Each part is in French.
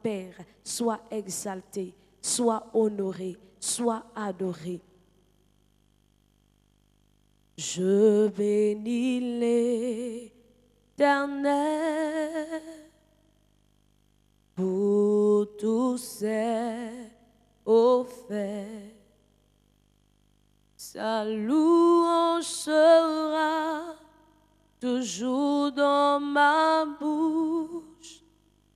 Père, sois exalté, sois honoré, sois adoré. Je bénis l'Éternel pour tous ses faits. Sa louange sera toujours dans ma bouche.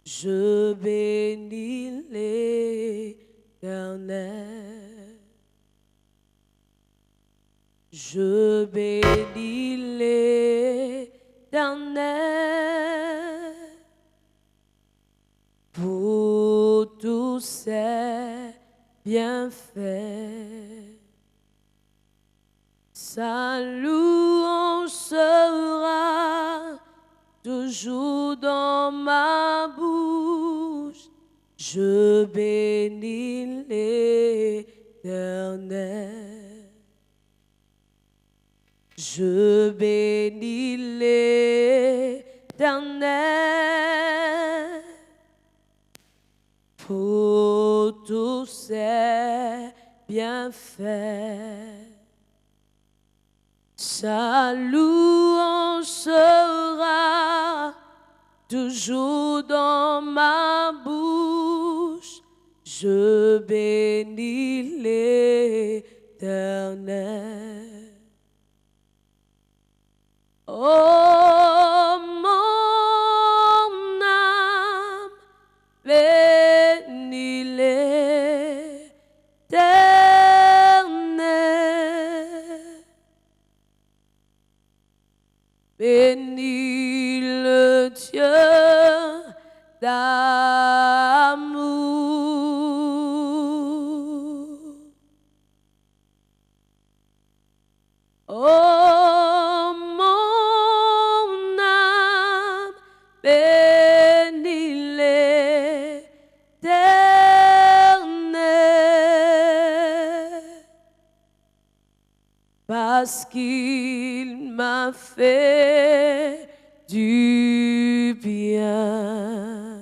Je bénis l'Éternel. Je bénis l'Éternel pour tous ses bienfaits. Sa louange sera toujours dans ma bouche. Je bénis l'Éternel. Je bénis l'Éternel pour tous ses bienfaits. Sa louange sera toujours dans ma bouche. Je bénis l'Éternel. Oh, mon âme, bénis l'Éternel. Bénis le Dieu d'amour. Oh, mon âme, bénis l'Éternel, parce qu'il m'a fait du bien.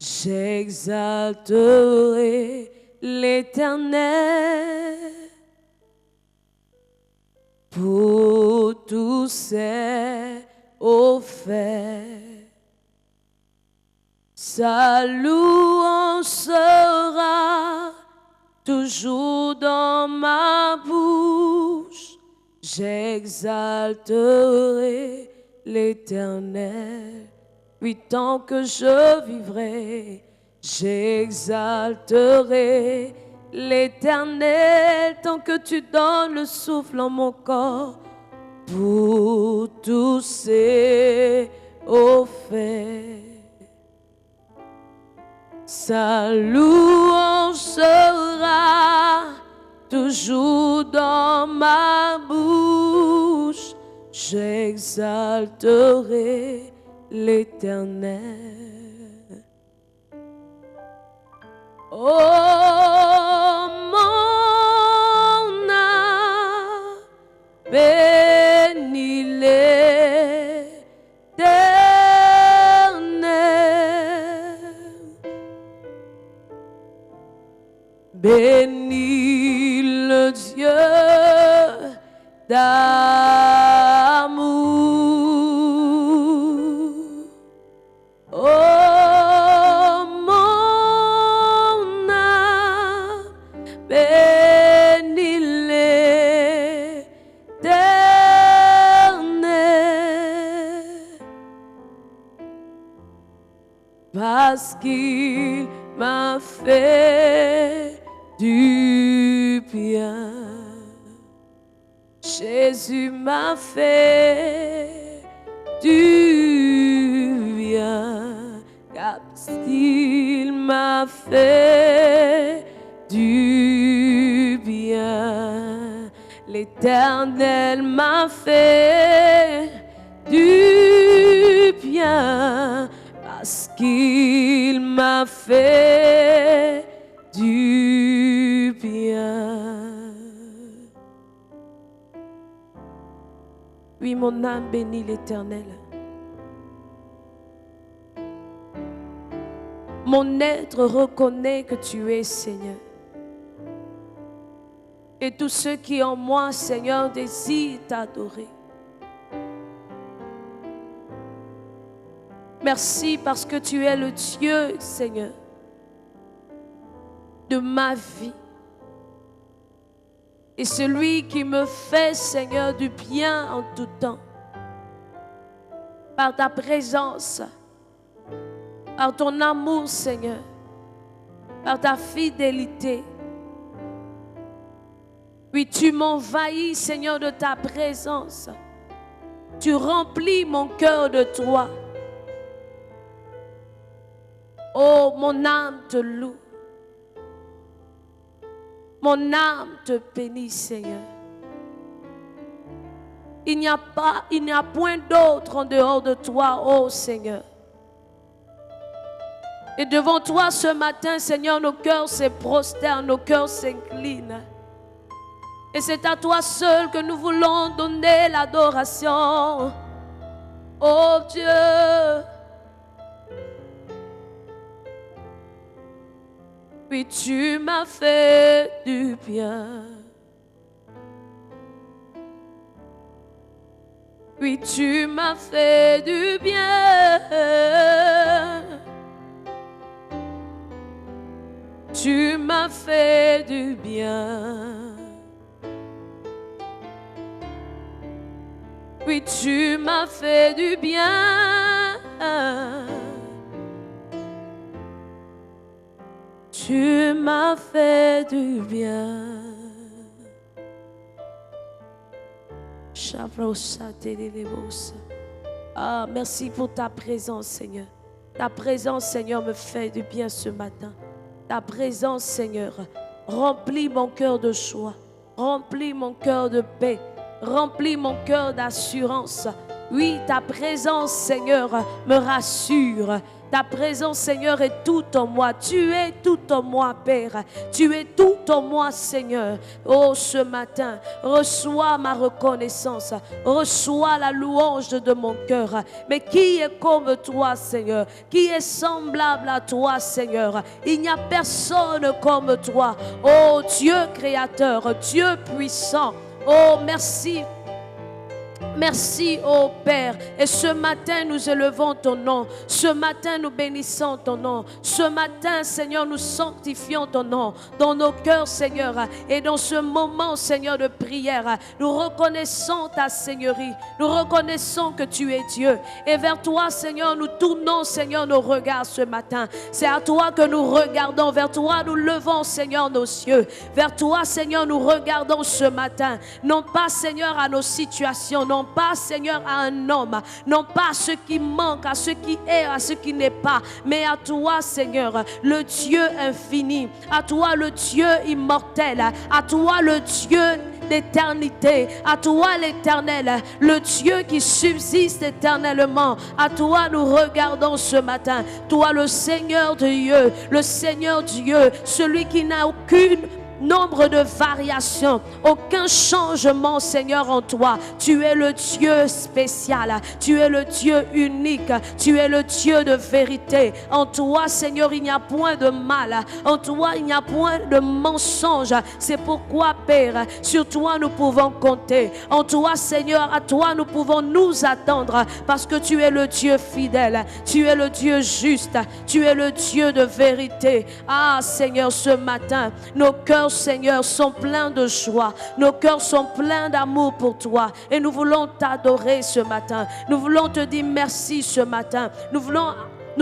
J'exalterai l'Éternel pour tous ses faits. Sa louange sera toujours dans ma bouche. J'exalterai l'Éternel. Oui, tant que je vivrai, j'exalterai l'Éternel, tant que tu donnes le souffle en mon corps, pour tous ses faits. Sa louange sera toujours dans ma bouche. J'exalterai l'Éternel. Oh, mon âme, bénis l'Éternel. Bénis le Dieu d'amour. Oh, mon âme, bénis l'Éternel, parce qu'il m'a fait du bien. Jésus m'a fait du bien, parce qu'il m'a fait du bien. L'Éternel m'a fait du bien, parce qu'il m'a fait du bien. Oui, mon âme bénit l'Éternel. Mon être reconnaît que tu es Seigneur. Et tous ceux qui en moi, Seigneur, désirent t'adorer. Merci parce que tu es le Dieu, Seigneur, de ma vie. Et celui qui me fait, Seigneur, du bien en tout temps. Par ta présence, par ton amour, Seigneur, par ta fidélité. Puis tu m'envahis, Seigneur, de ta présence. Tu remplis mon cœur de toi. Oh, mon âme te loue. Mon âme te bénit, Seigneur. Il n'y a point d'autre en dehors de toi, oh Seigneur. Et devant toi ce matin, Seigneur, nos cœurs se prosternent, nos cœurs s'inclinent. Et c'est à toi seul que nous voulons donner l'adoration. Oh Dieu. Puis tu m'as fait du bien. Puis tu m'as fait du bien. Tu m'as fait du bien. Puis tu m'as fait du bien. Tu m'as fait du bien. Ah, merci pour ta présence, Seigneur. Ta présence, Seigneur, me fait du bien ce matin. Ta présence, Seigneur, remplit mon cœur de joie. Remplis mon cœur de paix. Remplis mon cœur d'assurance. Oui, ta présence, Seigneur, me rassure. Ta présence, Seigneur, est tout en moi. Tu es tout en moi, Père. Tu es tout en moi, Seigneur. Oh, ce matin, reçois ma reconnaissance. Reçois la louange de mon cœur. Mais qui est comme toi, Seigneur? Qui est semblable à toi, Seigneur? Il n'y a personne comme toi. Oh, Dieu créateur, Dieu puissant. Oh, merci. Merci, ô Père. Et ce matin, nous élevons ton nom. Ce matin, nous bénissons ton nom. Ce matin, Seigneur, nous sanctifions ton nom dans nos cœurs, Seigneur. Et dans ce moment, Seigneur, de prière, nous reconnaissons ta Seigneurie. Nous reconnaissons que tu es Dieu. Et vers toi, Seigneur, nous tournons, Seigneur, nos regards ce matin. C'est à toi que nous regardons. Vers toi, nous levons, Seigneur, nos yeux. Vers toi, Seigneur, nous regardons ce matin. Non pas, Seigneur, à nos situations. Non pas, Seigneur, à un homme, non pas à ce qui manque, à ce qui est, à ce qui n'est pas, mais à toi, Seigneur, le Dieu infini, à toi, le Dieu immortel, à toi, le Dieu d'éternité, à toi l'Éternel, le Dieu qui subsiste éternellement. À toi nous regardons ce matin, toi le Seigneur Dieu, le Seigneur Dieu, celui qui n'a aucune nombre de variations, aucun changement, Seigneur, en toi. Tu es le Dieu spécial, tu es le Dieu unique, tu es le Dieu de vérité. En toi, Seigneur, il n'y a point de mal, en toi il n'y a point de mensonge. C'est pourquoi, Père, sur toi nous pouvons compter. En toi, Seigneur, à toi nous pouvons nous attendre, parce que tu es le Dieu fidèle, tu es le Dieu juste, tu es le Dieu de vérité. Ah, Seigneur, ce matin, nos cœurs, Seigneur, sont pleins de joie. Nos cœurs sont pleins d'amour pour toi. Et nous voulons t'adorer ce matin. Nous voulons te dire merci ce matin. Nous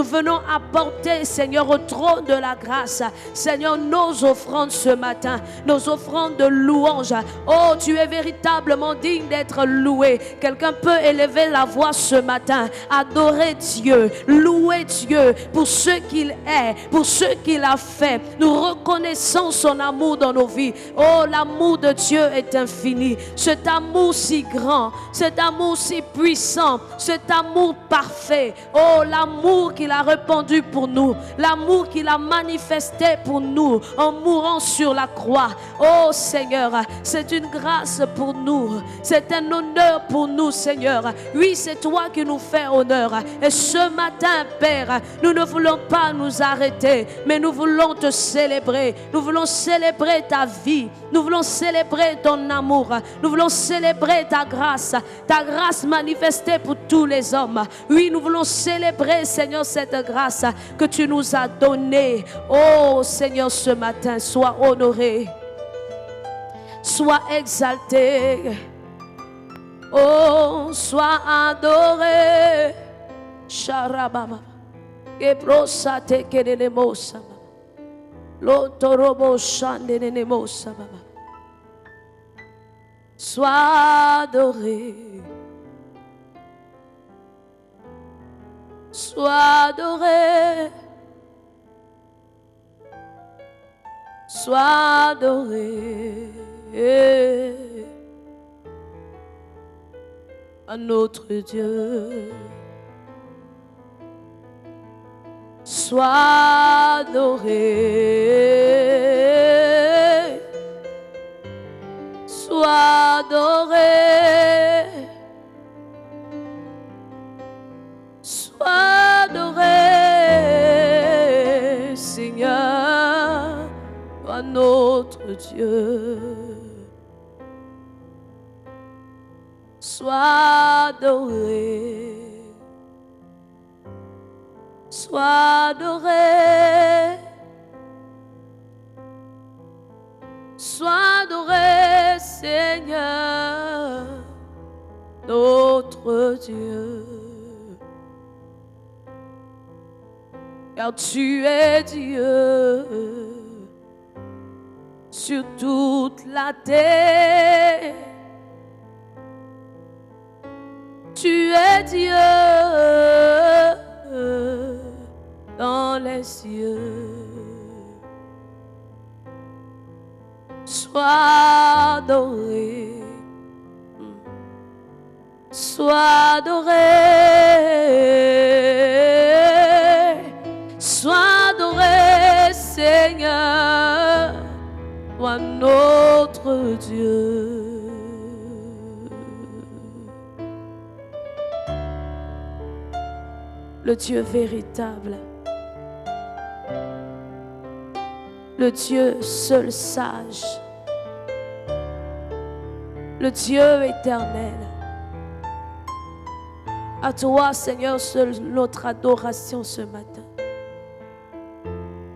venons apporter, Seigneur, au trône de la grâce, Seigneur, nos offrandes ce matin, nos offrandes de louange. Oh, tu es véritablement digne d'être loué. Quelqu'un peut élever la voix ce matin, adorer Dieu, louer Dieu pour ce qu'il est, pour ce qu'il a fait. Nous reconnaissons son amour dans nos vies. Oh, l'amour de Dieu est infini. Cet amour si grand, cet amour si puissant, cet amour parfait. Oh, l'amour qui qu'il a répandu pour nous, l'amour qu'il a manifesté pour nous en mourant sur la croix. Oh Seigneur, c'est une grâce pour nous, c'est un honneur pour nous, Seigneur. Oui, c'est toi qui nous fais honneur. Et ce matin, Père, nous ne voulons pas nous arrêter, mais nous voulons te célébrer. Nous voulons célébrer ta vie. Nous voulons célébrer ton amour. Nous voulons célébrer ta grâce manifestée pour tous les hommes. Oui, nous voulons célébrer, Seigneur, cette grâce que tu nous as donnée. Oh Seigneur, ce matin, sois honoré, sois exalté. Oh, sois adoré. Sharababa. Kebrosate kenenemosa. Lotorobo shandenenemosa. Sois adoré. Sois adoré. Sois adoré. À notre Dieu. Sois adoré. Sois adoré. Sois adoré, Seigneur, à notre Dieu. Sois adoré. Sois adoré. Sois adoré, Seigneur, notre Dieu. Car tu es Dieu sur toute la terre. Tu es Dieu dans les cieux. Sois adoré. Sois adoré. Sois adoré, Seigneur, toi notre Dieu. Le Dieu véritable, le Dieu seul sage, le Dieu éternel. À toi, Seigneur, seule notre adoration ce matin.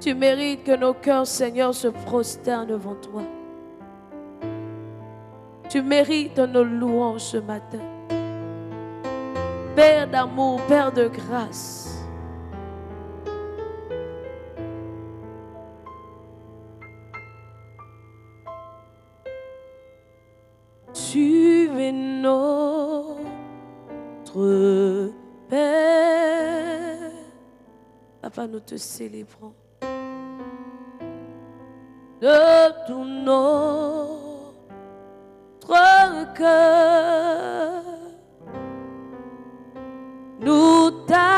Tu mérites que nos cœurs, Seigneur, se prosternent devant toi. Tu mérites nos louanges ce matin. Père d'amour, Père de grâce. Tu es notre Père. Papa, nous te célébrons de tout notre cœur. Nous t'adorons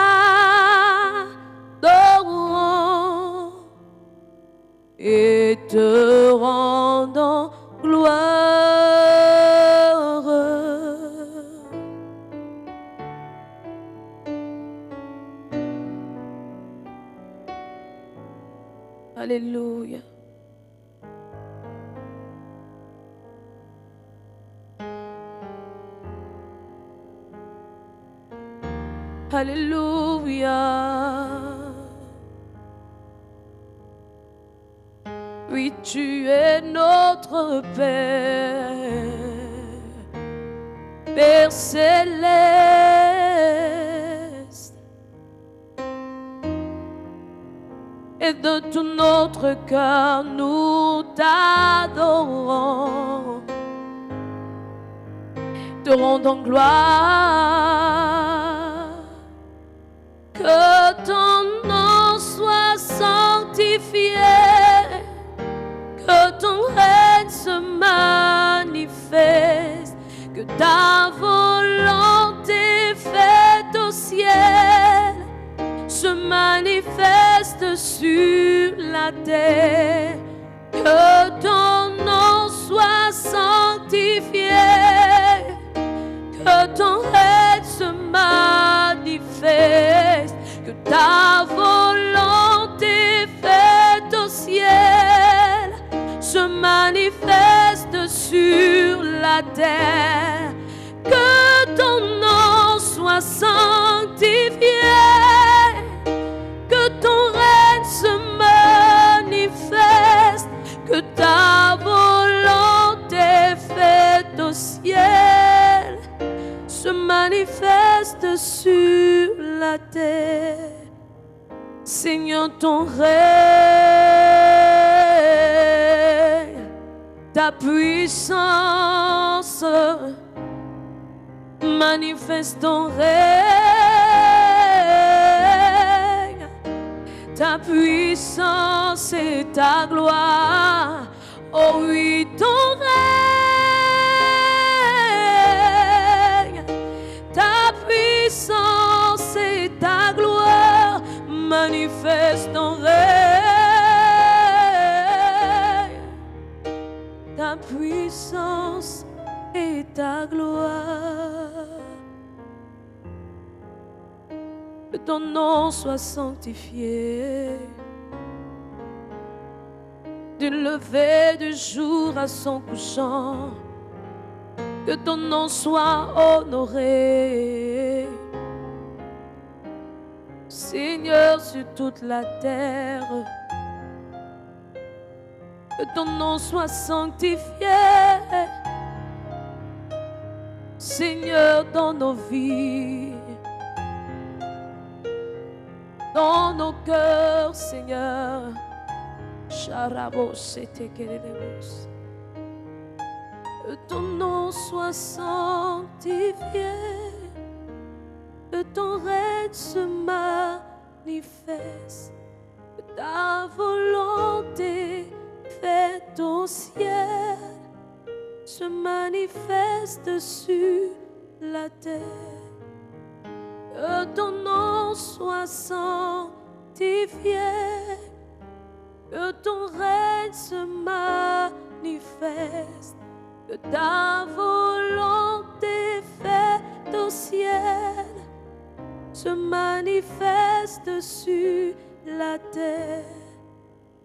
et te rendons gloire. Alléluia. Alléluia. Oui, tu es notre Père, Père céleste. Et de tout notre cœur, nous t'adorons, te rendons gloire. Que ton nom soit sanctifié, que ton règne se manifeste, que ta volonté faite au ciel se manifeste sur la terre. Que ton nom soit sanctifié, que ton règne se manifeste, que ta volonté faite au ciel se manifeste sur la terre. Que ton nom soit sanctifié, que ton règne se manifeste, que ta volonté faite au ciel se manifeste sur la terre. Seigneur, ton règne, ta puissance, manifeste ton règne, ta puissance et ta gloire. Oh oui, ton règne, ta puissance et ta gloire, manifeste ton règne, ta puissance et ta gloire. Que ton nom soit sanctifié, du lever du jour à son couchant. Que ton nom soit honoré, Seigneur, sur toute la terre. Que ton nom soit sanctifié, Seigneur, dans nos vies, dans nos cœurs, Seigneur. Que ton nom soit sanctifié, que ton règne se manifeste, que ta volonté faite au ciel se manifeste sur la terre. Que ton nom soit sanctifié, que ton règne se manifeste, que ta volonté faite au ciel se manifeste sur la terre.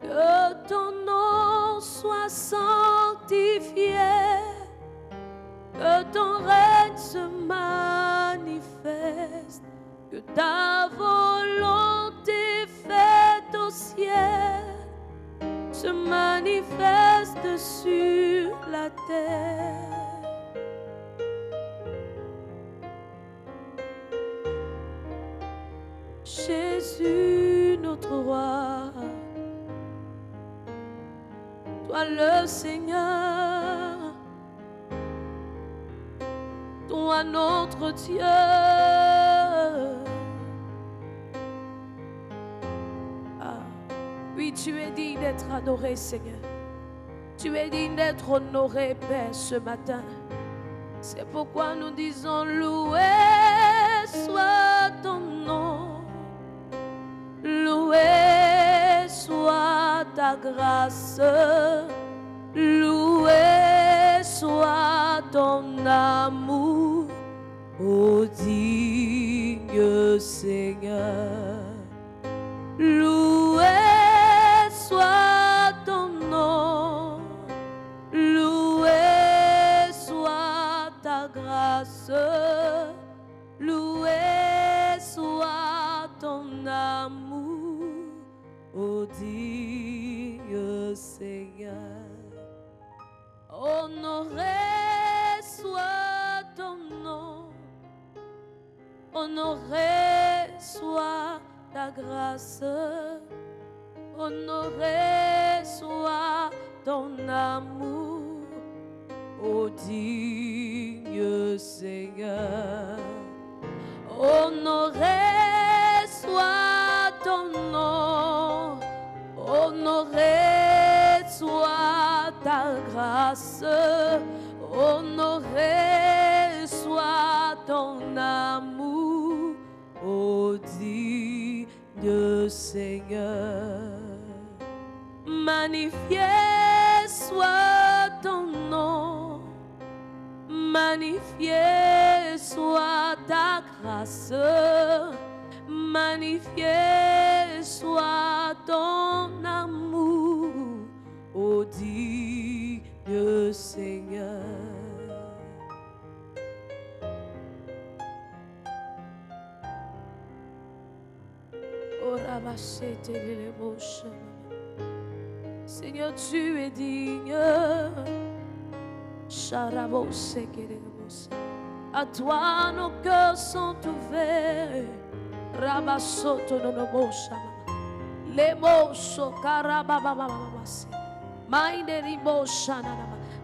Que ton nom soit sanctifié, que ton règne se manifeste, que ta volonté faite au ciel se manifeste sur la terre. Jésus, notre roi, toi le Seigneur, toi notre Dieu. Oui, tu es digne d'être adoré, Seigneur. Tu es digne d'être honoré, Père, ce matin. C'est pourquoi nous disons loué soit ton nom, loué soit ta grâce, loué soit ton amour, ô digne Seigneur. Loué soit ton nom, loué soit ta grâce, loué soit ton amour, ô digne Seigneur. Honoré soit ton nom, honoré soit ta grâce, honoré soit ton amour, ô digne Seigneur. Honoré soit ton nom, honoré soit ta grâce, honoré soit ton amour, ô digne Seigneur. magnifié soit ton nom, magnifié soit ta grâce, magnifié soit ton amour, ô Dieu Seigneur. Seigneur, tu es digne. À toi nos cœurs sont ouverts.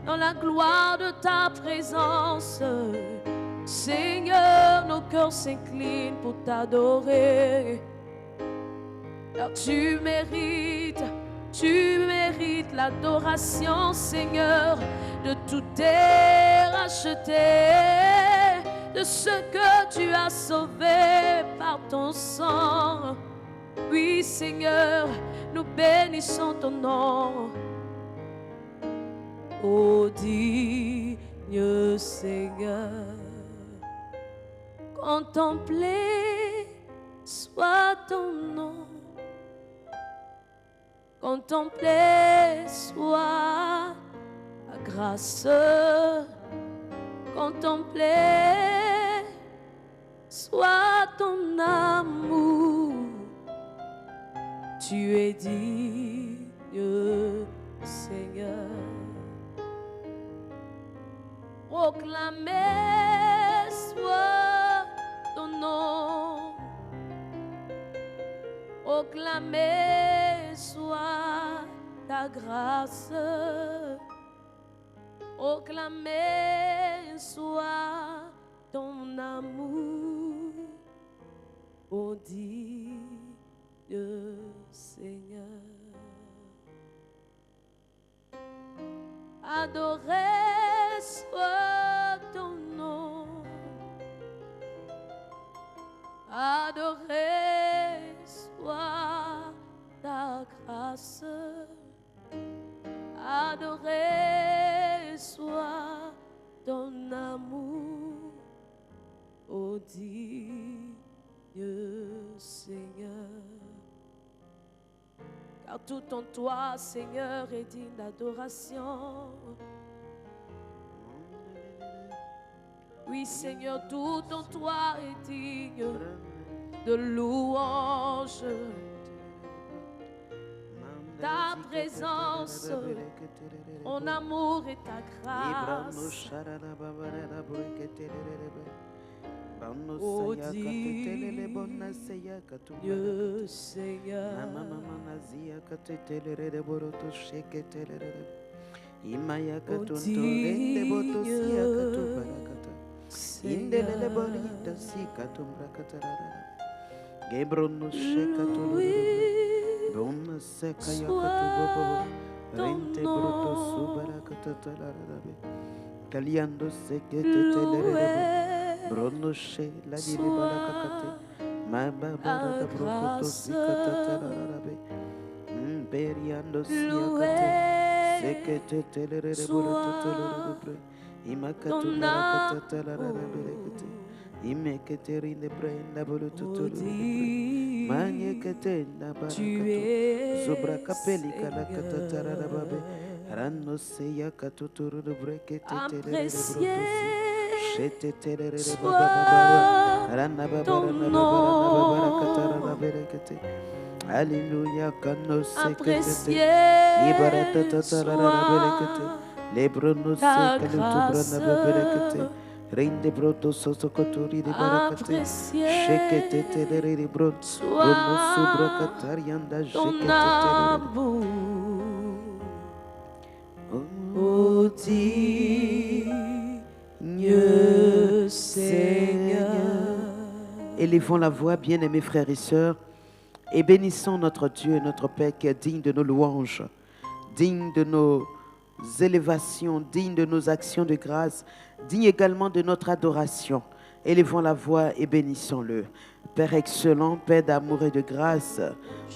Dans la gloire de ta présence, Seigneur, nos cœurs s'inclinent pour t'adorer. Car tu mérites l'adoration, Seigneur, de tout est racheté, de ce que tu as sauvé par ton sang. Oui, Seigneur, nous bénissons ton nom. Ô digne Seigneur, contemplé soit ton nom. Contemplé soit ta grâce, contemplé soit ton amour. Tu es digne, Seigneur. Proclamé soit ton nom, proclamé soit ta grâce, proclamé soit ton amour, ô digne Seigneur. Adoré soit ton nom, adoré soit ta grâce, adoré soit ton amour, ô digne Seigneur. Car tout en toi, Seigneur, est digne d'adoration. Oui, Seigneur, tout en toi est digne de louange. Ta présence, ton amour et ta grâce. Ô Dieu Seigneur. Bronoshe la diribalakate mababara brokoto sikatatararabe beriando siakate sekete telere borototolore imakatu nakatatararabe imeketerine brenda borototolore manyekete nabarakato zubrakapeli kalakatatararabe ranno seyakatuturu brekete telere Apprécié soit ton nom. Alléluia, apprécié soit ta grâce, apprécié soit ton amour, ô Dieu Seigneur. Élevons la voix, bien-aimés frères et sœurs, et bénissons notre Dieu et notre Père qui est digne de nos louanges, digne de nos élévations, digne de nos actions de grâce, digne également de notre adoration. Élevons la voix et bénissons-le. Père excellent, Père d'amour et de grâce,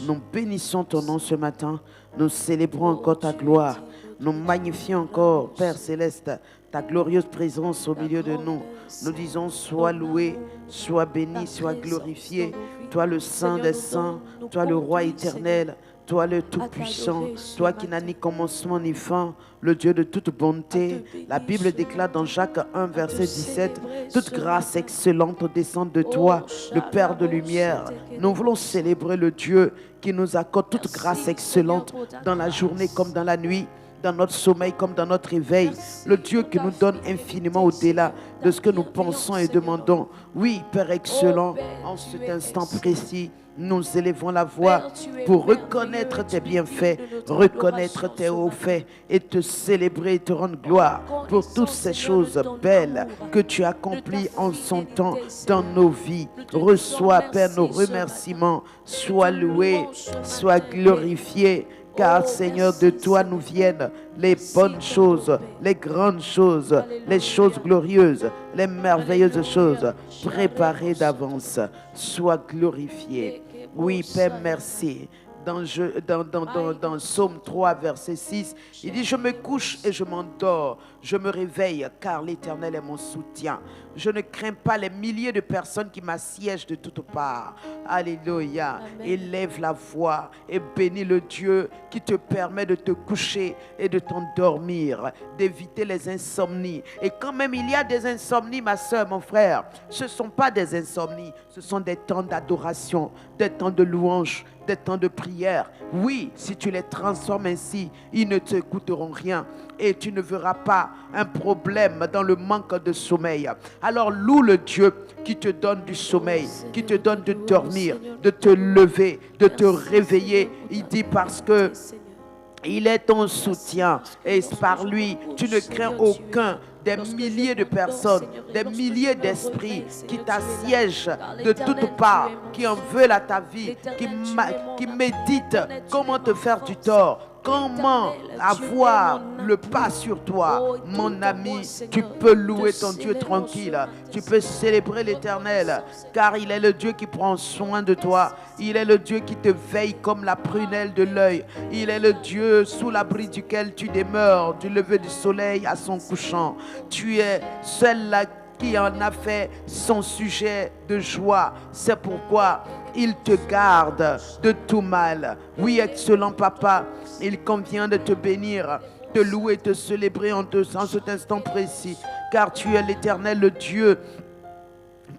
nous bénissons ton nom ce matin. Nous célébrons encore ta gloire. Nous magnifions encore, Père céleste, ta glorieuse présence au milieu de nous. Nous disons, sois loué, sois béni, sois glorifié. Toi le Saint des Saints, toi le Roi éternel, toi le Tout-Puissant, toi qui n'as ni commencement ni fin, le Dieu de toute bonté. La Bible déclare dans Jacques 1, verset 17, toute grâce excellente descend de toi, le Père de lumière. Nous voulons célébrer le Dieu qui nous accorde toute grâce excellente dans la journée comme dans la nuit, dans notre sommeil comme dans notre réveil. Le Dieu qui nous donne infiniment au-delà de ce que nous pensons et demandons. Oui, Père excellent, en cet instant précis, nous élevons la voix pour reconnaître tes bienfaits, reconnaître tes hauts faits et te célébrer et te rendre gloire pour toutes ces choses belles que tu accomplis en son temps dans nos vies. Reçois, Père, nos remerciements. Sois loué, sois glorifié. Car Seigneur, de toi nous viennent les bonnes choses, les grandes choses, les choses glorieuses, les merveilleuses choses préparées d'avance. Sois glorifié. Oui, Père, merci. Dans Psaume 3, verset 6, il dit, je me couche et je m'endors, je me réveille car l'Éternel est mon soutien. Je ne crains pas les milliers de personnes qui m'assiègent de toutes parts. Alléluia. Élève la voix et bénis le Dieu qui te permet de te coucher et de t'endormir, d'éviter les insomnies. Et quand même il y a des insomnies, ma soeur, mon frère, ce ne sont pas des insomnies, ce sont des temps d'adoration, des temps de louange, des temps de prière. Oui, si tu les transformes ainsi, ils ne te coûteront rien et tu ne verras pas un problème dans le manque de sommeil. Alors loue le Dieu qui te donne du sommeil, qui te donne de dormir, de te lever, de te réveiller. Il dit parce que il est ton soutien et par lui, tu ne crains aucun des milliers de personnes, des milliers d'esprits qui t'assiègent de toutes parts, qui en veulent à ta vie, qui méditent comment te faire du tort. Comment avoir le pas sur toi, mon ami? Tu peux louer ton Dieu tranquille. Tu peux célébrer l'Éternel, car il est le Dieu qui prend soin de toi. Il est le Dieu qui te veille comme la prunelle de l'œil. Il est le Dieu sous l'abri duquel tu demeures, du lever du soleil à son couchant. Tu es celle-là qui en a fait son sujet de joie. C'est pourquoi il te garde de tout mal. Oui, excellent papa, il convient de te bénir, de louer, de célébrer en cet instant précis, car tu es l'Éternel, le Dieu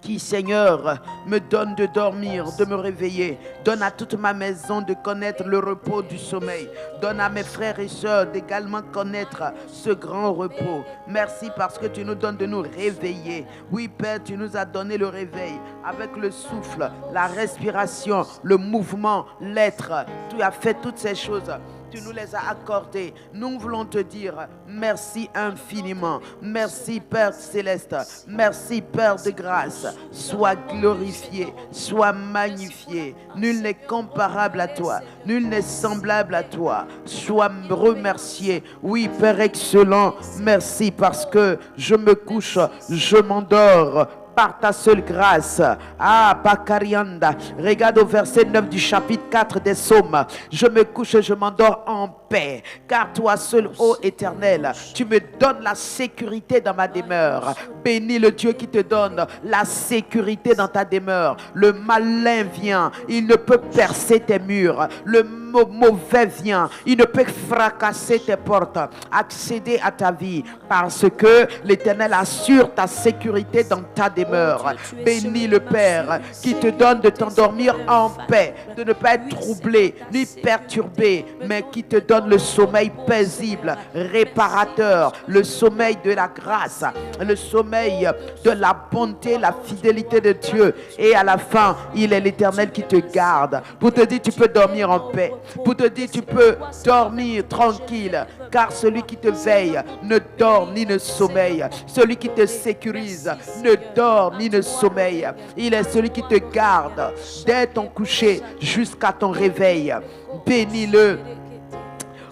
qui, Seigneur, me donne de dormir, de me réveiller. Donne à toute ma maison de connaître le repos du sommeil. Donne à mes frères et sœurs d'également connaître ce grand repos. Merci parce que tu nous donnes de nous réveiller. Oui, Père, tu nous as donné le réveil avec le souffle, la respiration, le mouvement, l'être. Tu as fait toutes ces choses. Tu nous les as accordés. Nous voulons te dire merci infiniment. Merci Père céleste. Merci Père de grâce. Sois glorifié, sois magnifié. Nul n'est comparable à toi. Nul n'est semblable à toi. Sois remercié. Oui Père excellent, merci parce que je me couche, je m'endors par ta seule grâce. Ah, Bakarianda. Regarde au verset 9 du chapitre 4 des Psaumes. Je me couche et je m'endors en paix. Car toi seul, ô Éternel, tu me donnes la sécurité dans ma demeure. Bénis le Dieu qui te donne la sécurité dans ta demeure. Le malin vient, il ne peut percer tes murs. Le mauvais vient, il ne peut fracasser tes portes, accéder à ta vie, parce que l'Éternel assure ta sécurité dans ta demeure. Bénis le Père qui te donne de t'endormir en paix, de ne pas être troublé ni perturbé, mais qui te donne le sommeil paisible, réparateur, le sommeil de la grâce, le sommeil de la bonté, la fidélité de Dieu. Et à la fin, il est l'Éternel qui te garde pour te dire tu peux dormir en paix, pour te dire tu peux dormir tranquille, car celui qui te veille ne dort ni ne sommeille. Celui qui te sécurise ne dort ni ne sommeille. Il est celui qui te garde dès ton coucher jusqu'à ton réveil. Bénis-le.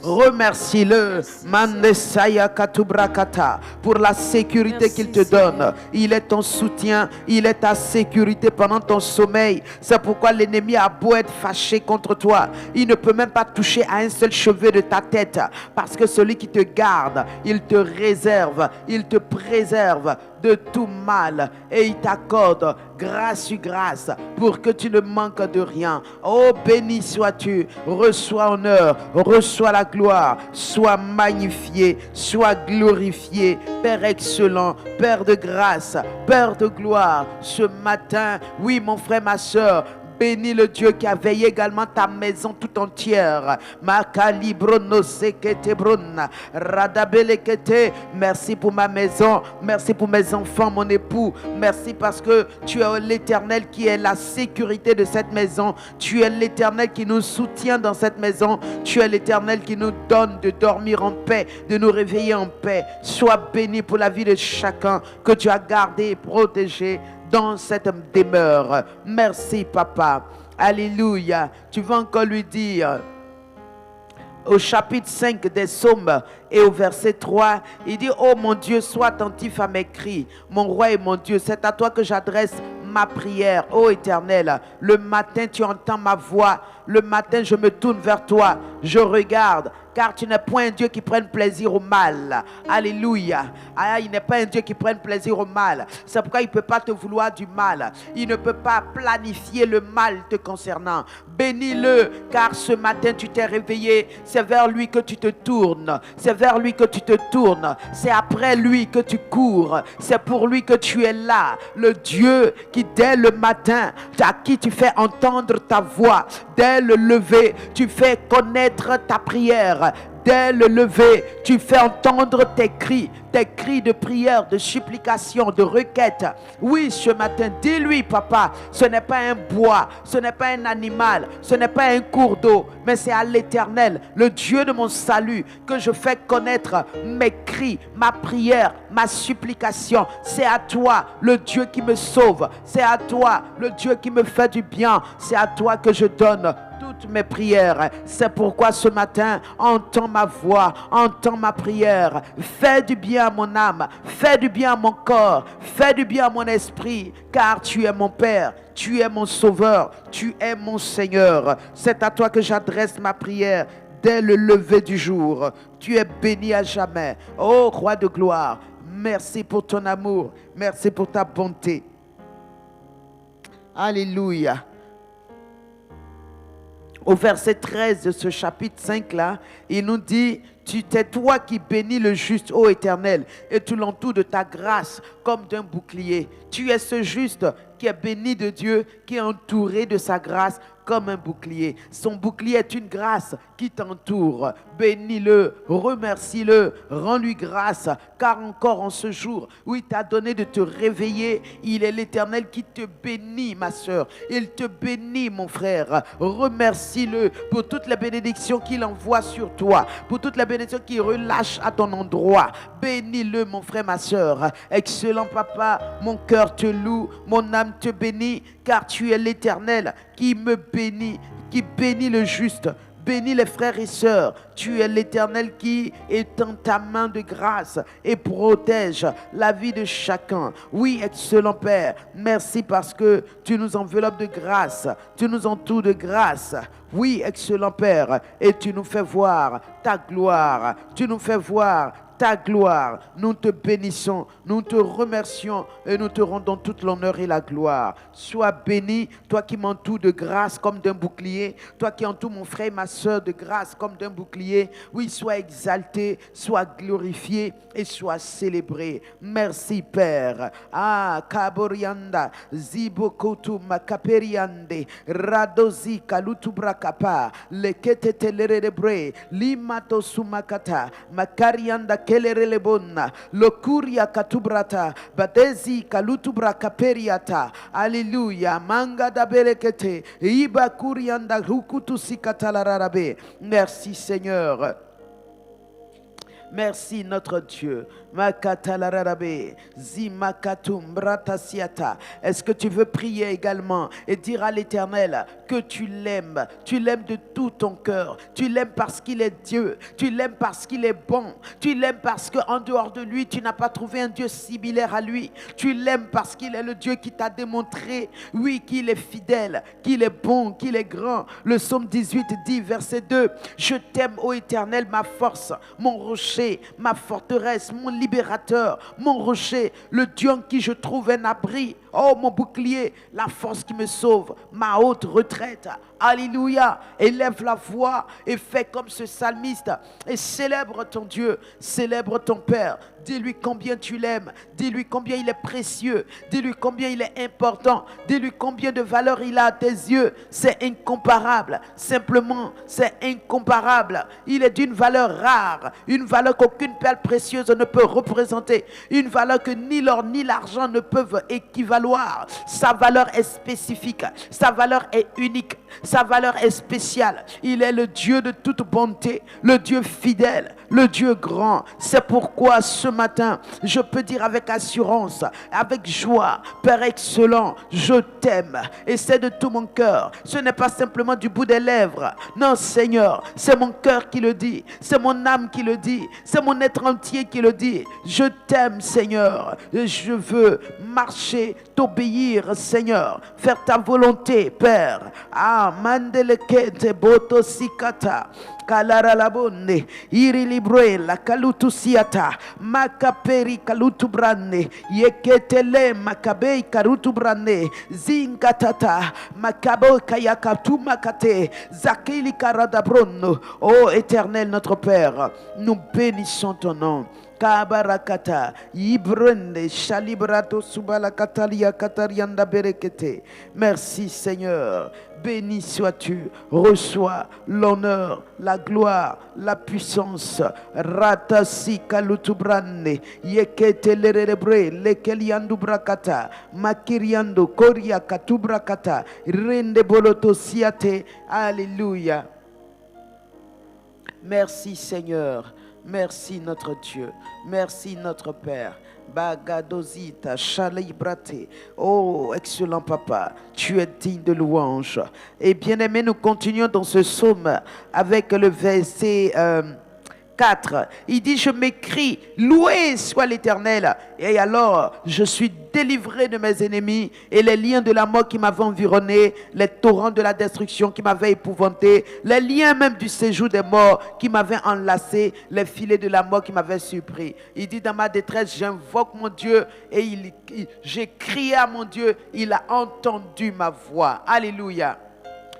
Remercie-le. Mandesaya Katubrakata, pour la sécurité qu'il te donne. Il est ton soutien, il est ta sécurité pendant ton sommeil. C'est pourquoi l'ennemi a beau être fâché contre toi, il ne peut même pas toucher à un seul cheveu de ta tête, parce que celui qui te garde, il te réserve, il te préserve de tout mal, et il t'accorde grâce sur grâce pour que tu ne manques de rien. Oh, béni sois-tu, reçois honneur, reçois la gloire, sois magnifié, sois glorifié, Père excellent, Père de grâce, Père de gloire. Ce matin, oui mon frère, ma soeur, bénis le Dieu qui a veillé également ta maison tout entière. Merci pour ma maison, merci pour mes enfants, mon époux. Merci parce que tu es l'Éternel qui est la sécurité de cette maison. Tu es l'Éternel qui nous soutient dans cette maison. Tu es l'Éternel qui nous donne de dormir en paix, de nous réveiller en paix. Sois béni pour la vie de chacun que tu as gardé et protégé dans cette demeure. Merci papa. Alléluia. Tu vas encore lui dire au chapitre 5 des Psaumes et au verset 3, il dit: oh mon Dieu, sois attentif à mes cris. Mon roi et mon Dieu, c'est à toi que j'adresse ma prière, ô Éternel. Le matin, tu entends ma voix. Le matin, je me tourne vers toi. Je regarde, car tu n'es point un Dieu qui prenne plaisir au mal. Alléluia. Il n'est pas un Dieu qui prenne plaisir au mal. C'est pourquoi il ne peut pas te vouloir du mal. Il ne peut pas planifier le mal te concernant. Bénis-le, car ce matin, tu t'es réveillé. C'est vers lui que tu te tournes. C'est vers lui que tu te tournes. C'est après lui que tu cours. C'est pour lui que tu es là. Le Dieu qui, dès le matin, à qui tu fais entendre ta voix. Dès le lever, tu fais connaître ta prière. Dès le lever, tu fais entendre tes cris de prière, de supplication, de requête. Oui, ce matin, dis-lui, papa, ce n'est pas un bois, ce n'est pas un animal, ce n'est pas un cours d'eau, mais c'est à l'Éternel, le Dieu de mon salut, que je fais connaître mes cris, ma prière, ma supplication. C'est à toi, le Dieu qui me sauve. C'est à toi, le Dieu qui me fait du bien. C'est à toi que je donne toutes mes prières. C'est pourquoi ce matin, entends ma voix, entends ma prière. Fais du bien à mon âme, fais du bien à mon corps, fais du bien à mon esprit, car tu es mon Père, tu es mon Sauveur, tu es mon Seigneur. C'est à toi que j'adresse ma prière dès le lever du jour. Tu es béni à jamais. Ô Roi de gloire, merci pour ton amour, merci pour ta bonté. Alléluia. Au verset 13 de ce chapitre 5 là, il nous dit: tu t'es toi qui bénis le juste, ô Éternel, et tu l'entoures de ta grâce comme d'un bouclier. Tu es ce juste qui est béni de Dieu, qui est entouré de sa grâce comme un bouclier. Son bouclier est une grâce qui t'entoure. Bénis-le, remercie-le, rends-lui grâce, car encore en ce jour où il t'a donné de te réveiller, il est l'Éternel qui te bénit, ma soeur. Il te bénit, mon frère. Remercie-le pour toutes les bénédictions qu'il envoie sur toi, pour toutes les bénédictions qu'il relâche à ton endroit. Bénis-le, mon frère, ma soeur. Excellent papa, mon cœur te loue, mon âme te bénit, car tu es l'Éternel qui me bénit, qui bénit le juste. Bénis les frères et sœurs. Tu es l'Éternel qui étend ta main de grâce et protège la vie de chacun. Oui, excellent Père, merci parce que tu nous enveloppes de grâce, tu nous entoures de grâce. Oui, excellent Père, et tu nous fais voir ta gloire, tu nous fais voir ta gloire. Nous te bénissons, nous te remercions et nous te rendons toute l'honneur et la gloire. Sois béni, toi qui m'entoures de grâce comme d'un bouclier, toi qui entoures mon frère et ma soeur de grâce comme d'un bouclier. Oui, sois exalté, sois glorifié et sois célébré. Merci Père. Ah, Kaborianda, Zibokotu Makaperiande, Radozi Kalutubrakapa, Leketetelere, Limato Sumakata, Makarianda Kelerelebonna, Lokuria Katubrata, Badezi Kalutubra Kaperiata. Alléluia. Manga da Belekete, Iba Kurianda Rukutu Sikatalarabe. Merci Seigneur. Merci notre Dieu. Makatalarabe, Zimakatum, Bratasiata. Est-ce que tu veux prier également et dire à l'Éternel que tu l'aimes de tout ton cœur, tu l'aimes parce qu'il est Dieu, tu l'aimes parce qu'il est bon, tu l'aimes parce qu'en dehors de lui, tu n'as pas trouvé un Dieu similaire à lui, tu l'aimes parce qu'il est le Dieu qui t'a démontré, oui, qu'il est fidèle, qu'il est bon, qu'il est grand. Le psaume 18 dit, verset 2, je t'aime, ô Éternel, ma force, mon rocher, ma forteresse, mon libérateur, mon rocher, le Dieu en qui je trouve un abri. Oh, mon bouclier, la force qui me sauve, ma haute retraite. Alléluia. Élève la voix et fais comme ce psalmiste et célèbre ton Dieu, célèbre ton Père. Dis-lui combien tu l'aimes, dis-lui combien il est précieux, dis-lui combien il est important, dis-lui combien de valeur il a à tes yeux. C'est incomparable, simplement, c'est incomparable. Il est d'une valeur rare, une valeur qu'aucune perle précieuse ne peut représenter, une valeur que ni l'or ni l'argent ne peuvent équivaloir. Sa valeur est spécifique, sa valeur est unique, sa valeur est spéciale. Il est le Dieu de toute bonté, le Dieu fidèle, le Dieu grand. C'est pourquoi ce matin, je peux dire avec assurance, avec joie, Père excellent, je t'aime. Et c'est de tout mon cœur. Ce n'est pas simplement du bout des lèvres. Non, Seigneur, c'est mon cœur qui le dit. C'est mon âme qui le dit. C'est mon être entier qui le dit. Je t'aime, Seigneur. Je veux marcher, t'obéir, Seigneur. Faire ta volonté, Père. Ah, mandelekete boto sikata. Kalara labonne, iri libre la kalutu siata, makaperi kalutu brane, yeketele makabei karutu brane, zingatata, makabo kayakatu makate, zakili karadabrono. Oh Éternel notre Père, nous bénissons ton nom. Kabarakata, Ibrende, Chalibrato, Subala Katalia, Katarianda Berekete. Merci Seigneur, béni sois-tu, reçois l'honneur, la gloire, la puissance. Ratasi Kalutubrane, Yekete Lerebre, Lekeliandu Brakata, Makiriando, Koria Katubrakata, Rende Boloto Siate. Alléluia. Merci Seigneur. Merci notre Dieu, merci notre Père. Bagadozita, Chalibrate. Oh, excellent Papa, tu es digne de louange. Et bien aimé, nous continuons dans ce psaume avec le verset 4. Il dit, je m'écrie, loué soit l'Éternel. Et alors, je suis délivré de mes ennemis et les liens de la mort qui m'avaient environné, les torrents de la destruction qui m'avaient épouvanté, les liens même du séjour des morts qui m'avaient enlacé, les filets de la mort qui m'avaient surpris. Il dit, dans ma détresse, j'invoque mon Dieu et j'ai crié à mon Dieu, il a entendu ma voix. Alléluia.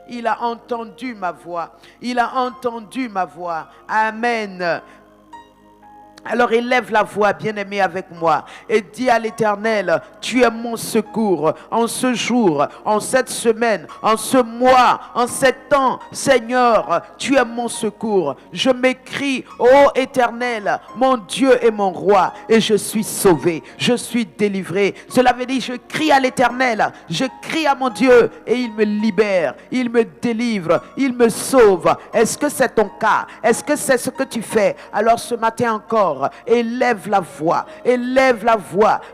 Il a entendu ma voix. Il a entendu ma voix. Amen. Alors élève la voix, bien-aimé, avec moi et dis à l'Éternel, tu es mon secours en ce jour, en cette semaine, en ce mois, en cet temps. Seigneur, tu es mon secours. Je m'écrie, ô Éternel, mon Dieu et mon roi, et je suis sauvé, je suis délivré. Cela veut dire, je crie à l'Éternel, je crie à mon Dieu et il me libère, il me délivre, il me sauve. Est-ce que c'est ton cas? Est-ce que c'est ce que tu fais? Alors ce matin encore, élève la voix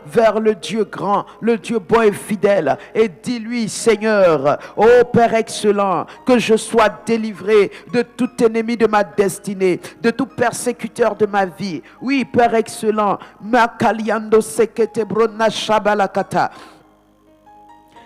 vers le Dieu grand, le Dieu bon et fidèle, et dis-lui, Seigneur, ô Père excellent, que je sois délivré de tout ennemi de ma destinée, de tout persécuteur de ma vie. Oui, Père excellent, makaliando sekete brona shabalakata.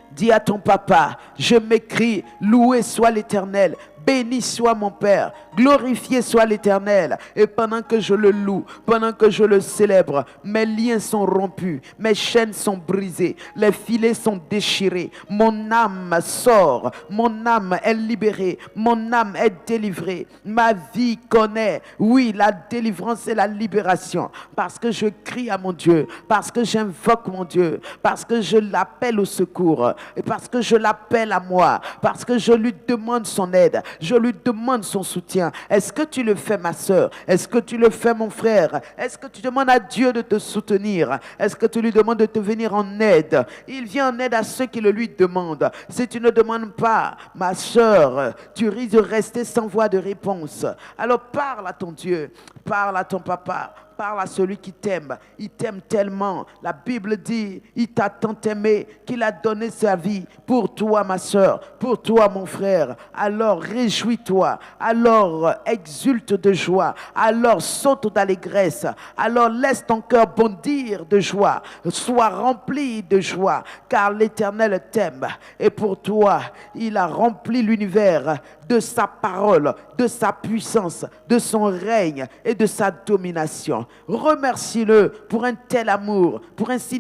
Dis à ton papa, je m'écris, loué soit l'Éternel. Béni soit mon Père, glorifié soit l'Éternel. Et pendant que je le loue, pendant que je le célèbre, mes liens sont rompus, mes chaînes sont brisées, les filets sont déchirés. Mon âme sort, mon âme est libérée, mon âme est délivrée. Ma vie connaît, oui, la délivrance et la libération. Parce que je crie à mon Dieu, parce que j'invoque mon Dieu, parce que je l'appelle au secours. et parce que je l'appelle à moi, parce que je lui demande son aide, je lui demande son soutien. Est-ce que tu le fais, ma soeur? Est-ce que tu le fais, mon frère? Est-ce que tu demandes à Dieu de te soutenir? Est-ce que tu lui demandes de te venir en aide? Il vient en aide à ceux qui le lui demandent. Si tu ne demandes pas, ma soeur, tu risques de rester sans voix de réponse. Alors parle à ton Dieu, parle à ton papa, parle à celui qui t'aime. Il t'aime tellement. La Bible dit, il t'a tant aimé qu'il a donné sa vie pour toi, ma soeur, pour toi, mon frère. Alors réjouis-toi, alors exulte de joie, alors saute d'allégresse, alors laisse ton cœur bondir de joie. Sois rempli de joie, car l'Éternel t'aime. Et pour toi, il a rempli l'univers de sa parole, de sa puissance, de son règne et de sa domination. Remercie-le pour un tel amour, pour un si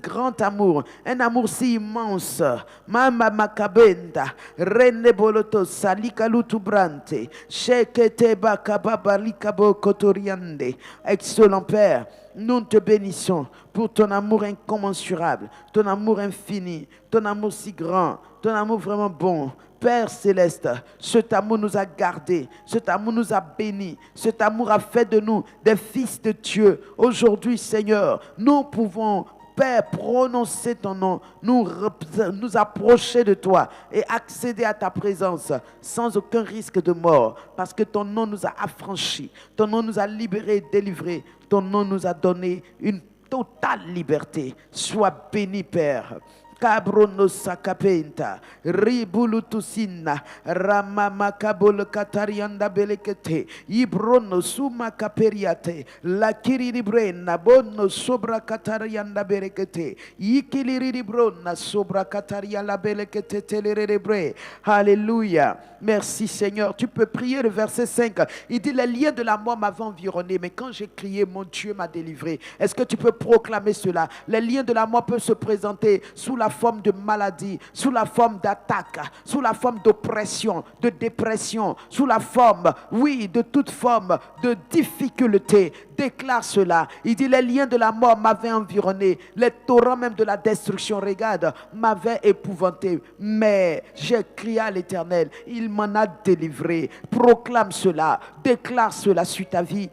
grand amour, un amour si immense. Mama makabenda, rene boloto salikalutu brante, shekete bakababa likabo kotoriande. Excellent Père, nous te bénissons pour ton amour incommensurable, ton amour infini, ton amour si grand, ton amour vraiment bon. Père céleste, cet amour nous a gardés, cet amour nous a bénis, cet amour a fait de nous des fils de Dieu. Aujourd'hui, Seigneur, nous pouvons, Père, prononcer ton nom, nous approcher de toi et accéder à ta présence sans aucun risque de mort, parce que ton nom nous a affranchis, ton nom nous a libérés et délivrés, ton nom nous a donné une totale liberté. Sois béni, Père. Cabrono sakapenta, ribulutusina, ramama kabol katarianda belekete, ibrono suma kaperiate, la kiriribrena, bono sobra katarianda belekete, ikiliribrona sobra katarianda belekete telerebre. Alléluia. Merci Seigneur. Tu peux prier le verset 5. Il dit, les liens de la mort m'avaient environné, mais quand j'ai crié, mon Dieu m'a délivré. Est-ce que tu peux proclamer cela? Les liens de la mort peuvent se présenter sous la forme de maladie, sous la forme d'attaque, sous la forme d'oppression, de dépression, sous la forme, oui, de toute forme de difficulté. Déclare cela. Il dit, les liens de la mort m'avaient environné, les torrents même de la destruction, regarde, m'avaient épouvanté, mais j'ai crié à l'Éternel, il m'en a délivré. Proclame cela, déclare cela sur ta vie.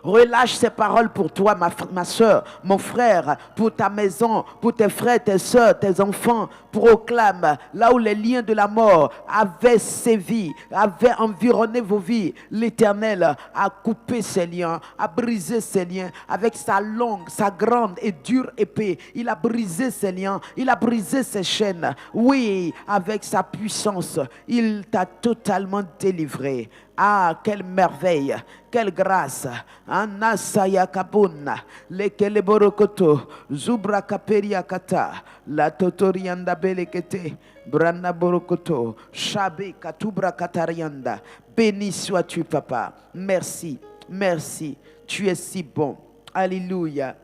Relâche ces paroles pour toi, ma soeur, mon frère, pour ta maison, pour tes frères, tes soeurs, tes enfants. Proclame, là où les liens de la mort avaient sévi, avaient environné vos vies, l'Éternel a coupé ces liens, a brisé ces liens avec sa longue, sa grande et dure épée. Il a brisé ces liens, il a brisé ces chaînes. Oui, avec sa puissance, il t'a totalement délivré. Ah, quelle merveille, quelle grâce. Anasaya kabuna, lekele borokoto, zubra kaperia kata, la totorianda belekete, branda borokoto, shabe katubra katarianda. Béni sois-tu, papa. Merci, merci. Tu es si bon. Alléluia.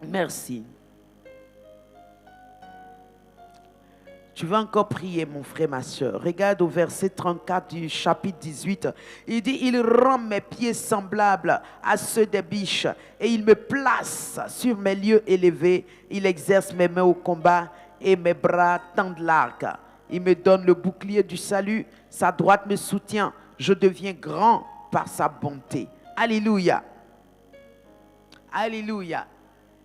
Merci. Tu vas encore prier, mon frère, ma soeur. Regarde au verset 34 du chapitre 18. Il dit, il rend mes pieds semblables à ceux des biches et il me place sur mes lieux élevés. Il exerce mes mains au combat et mes bras tendent l'arc. Il me donne le bouclier du salut. Sa droite me soutient. Je deviens grand par sa bonté. Alléluia. Alléluia.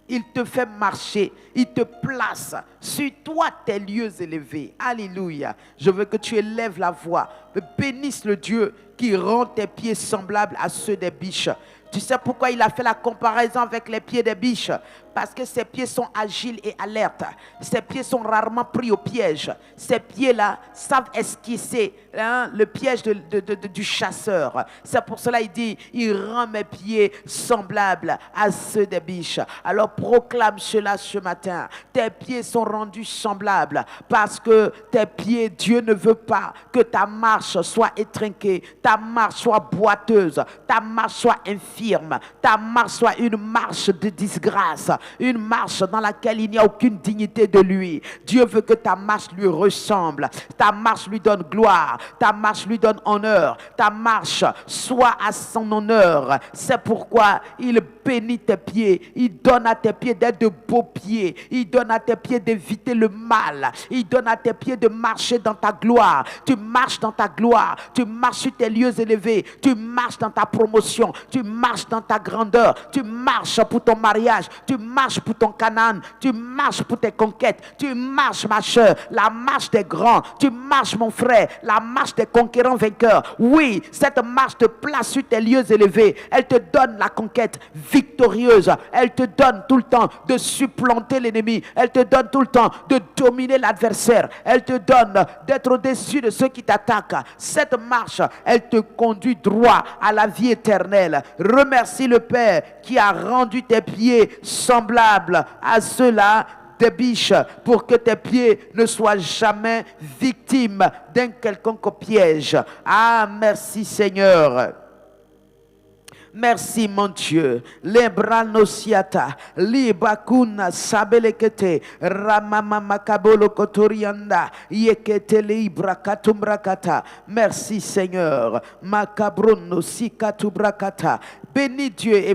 Il te fait marcher, il te place sur toi tes lieux élevés. Alléluia. Je veux que tu élèves la voix. Bénisse le Dieu qui rend tes pieds semblables à ceux des biches. Tu sais pourquoi il a fait la comparaison avec les pieds des biches? Parce que ses pieds sont agiles et alertes. Ses pieds sont rarement pris au piège. Ces pieds-là savent esquisser le piège du chasseur. C'est pour cela qu'il dit, il rend mes pieds semblables à ceux des biches. Alors proclame cela ce matin. Tes pieds sont rendus semblables parce que tes pieds, Dieu ne veut pas que ta marche soit étrinquée, ta marche soit boiteuse, ta marche soit infirme, ta marche soit une marche de disgrâce. une marche dans laquelle il n'y a aucune dignité de lui. Dieu veut que ta marche lui ressemble, ta marche lui donne gloire, ta marche lui donne honneur, ta marche soit à son honneur. C'est pourquoi il bénit tes pieds, il donne à tes pieds d'être de beaux pieds, il donne à tes pieds d'éviter le mal, il donne à tes pieds de marcher dans ta gloire. Tu marches dans ta gloire, tu marches sur tes lieux élevés, tu marches dans ta promotion, tu marches dans ta grandeur, tu marches pour ton mariage, tu marches pour ton Canaan, tu marches pour tes conquêtes, tu marches ma soeur, la marche des grands, tu marches mon frère, la marche des conquérants vainqueurs. Oui, cette marche te place sur tes lieux élevés, elle te donne la conquête victorieuse, elle te donne tout le temps de supplanter l'ennemi, elle te donne tout le temps de dominer l'adversaire, elle te donne d'être au-dessus de ceux qui t'attaquent. Cette marche, elle te conduit droit à la vie éternelle. Remercie le Père qui a rendu tes pieds semblables à ceux-là des biches, pour que tes pieds ne soient jamais victimes d'un quelconque piège. Ah, merci Seigneur. Merci mon Dieu. Lebranosiata, libakuna sabelekete, ramama makabolo kotorianda, yekete libra katumbrakata. Merci Seigneur. Makabrono sikatubrakata. Bénis Dieu et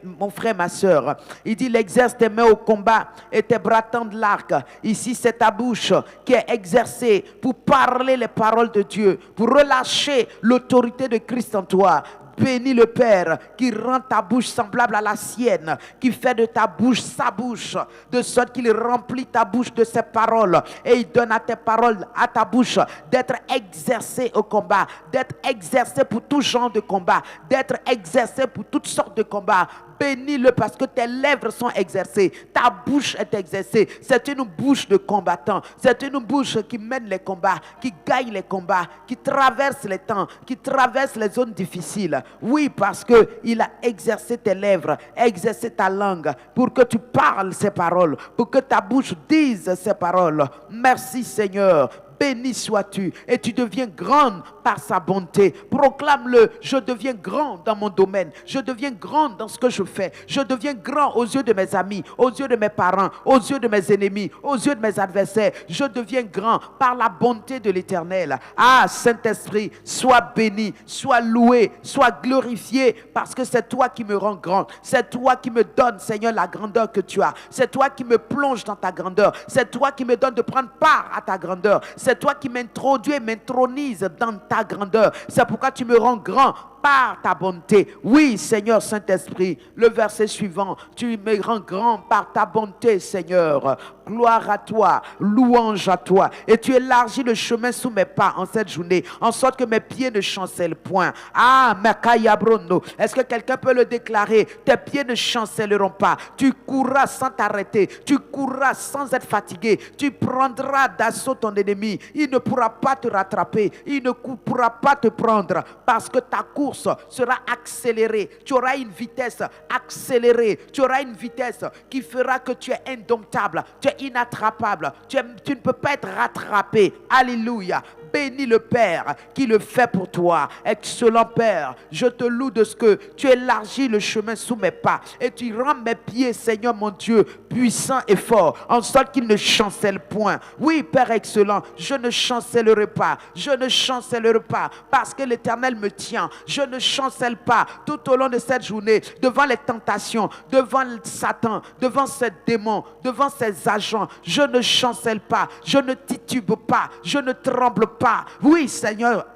mon frère, ma soeur. Il dit, l'exerce tes mains au combat et tes bras tendent l'arc. Ici, c'est ta bouche qui est exercée pour parler les paroles de Dieu, pour relâcher l'autorité de Christ en toi. Bénis le Père qui rend ta bouche semblable à la sienne, qui fait de ta bouche sa bouche, de sorte qu'il remplit ta bouche de ses paroles et il donne à tes paroles, à ta bouche, d'être exercée au combat, d'être exercée pour tout genre de combat, d'être exercée pour toutes sortes de combats. Bénis-le parce que tes lèvres sont exercées, ta bouche est exercée. C'est une bouche de combattant, c'est une bouche qui mène les combats, qui gagne les combats, qui traverse les temps, qui traverse les zones difficiles. Oui, parce qu'il a exercé tes lèvres, exercé ta langue pour que tu parles ces paroles, pour que ta bouche dise ces paroles. Merci Seigneur. Béni sois-tu et tu deviens grande par sa bonté. Proclame-le, je deviens grand dans mon domaine, je deviens grand dans ce que je fais, je deviens grand aux yeux de mes amis, aux yeux de mes parents, aux yeux de mes ennemis, aux yeux de mes adversaires. Je deviens grand par la bonté de l'Éternel. Ah, Saint-Esprit, sois béni, sois loué, sois glorifié, parce que c'est toi qui me rends grand, c'est toi qui me donnes, Seigneur, la grandeur que tu as, c'est toi qui me plonge dans ta grandeur, c'est toi qui me donne de prendre part à ta grandeur. C'est toi qui m'introduis et m'intronise dans ta grandeur. C'est pourquoi tu me rends grand par ta bonté. Oui, Seigneur Saint-Esprit, le verset suivant, tu me rends grand par ta bonté, Seigneur. Gloire à toi, louange à toi. Et tu élargis le chemin sous mes pas en cette journée, en sorte que mes pieds ne chancellent point. Ah, Makaya Brono, est-ce que quelqu'un peut le déclarer? Tes pieds ne chancelleront pas. Tu courras sans t'arrêter, tu courras sans être fatigué, tu prendras d'assaut ton ennemi. Il ne pourra pas te rattraper, il ne pourra pas te prendre, parce que ta course sera accélérée. Tu auras une vitesse accélérée, tu auras une vitesse qui fera que tu es indomptable, tu es inattrapable, tu ne peux pas être rattrapé. Alléluia. Bénis le Père qui le fait pour toi. Excellent Père, je te loue de ce que tu élargis le chemin sous mes pas et tu rends mes pieds, Seigneur mon Dieu, puissants et forts, en sorte qu'ils ne chancellent point. Oui, Père excellent, je ne chancellerai pas, je ne chancellerai pas, parce que l'Éternel me tient. Je ne chancelle pas tout au long de cette journée, devant les tentations, devant Satan, devant ses démons, devant ses agents. Je ne chancelle pas, je ne titube pas, je ne tremble pas. Oui, Seigneur,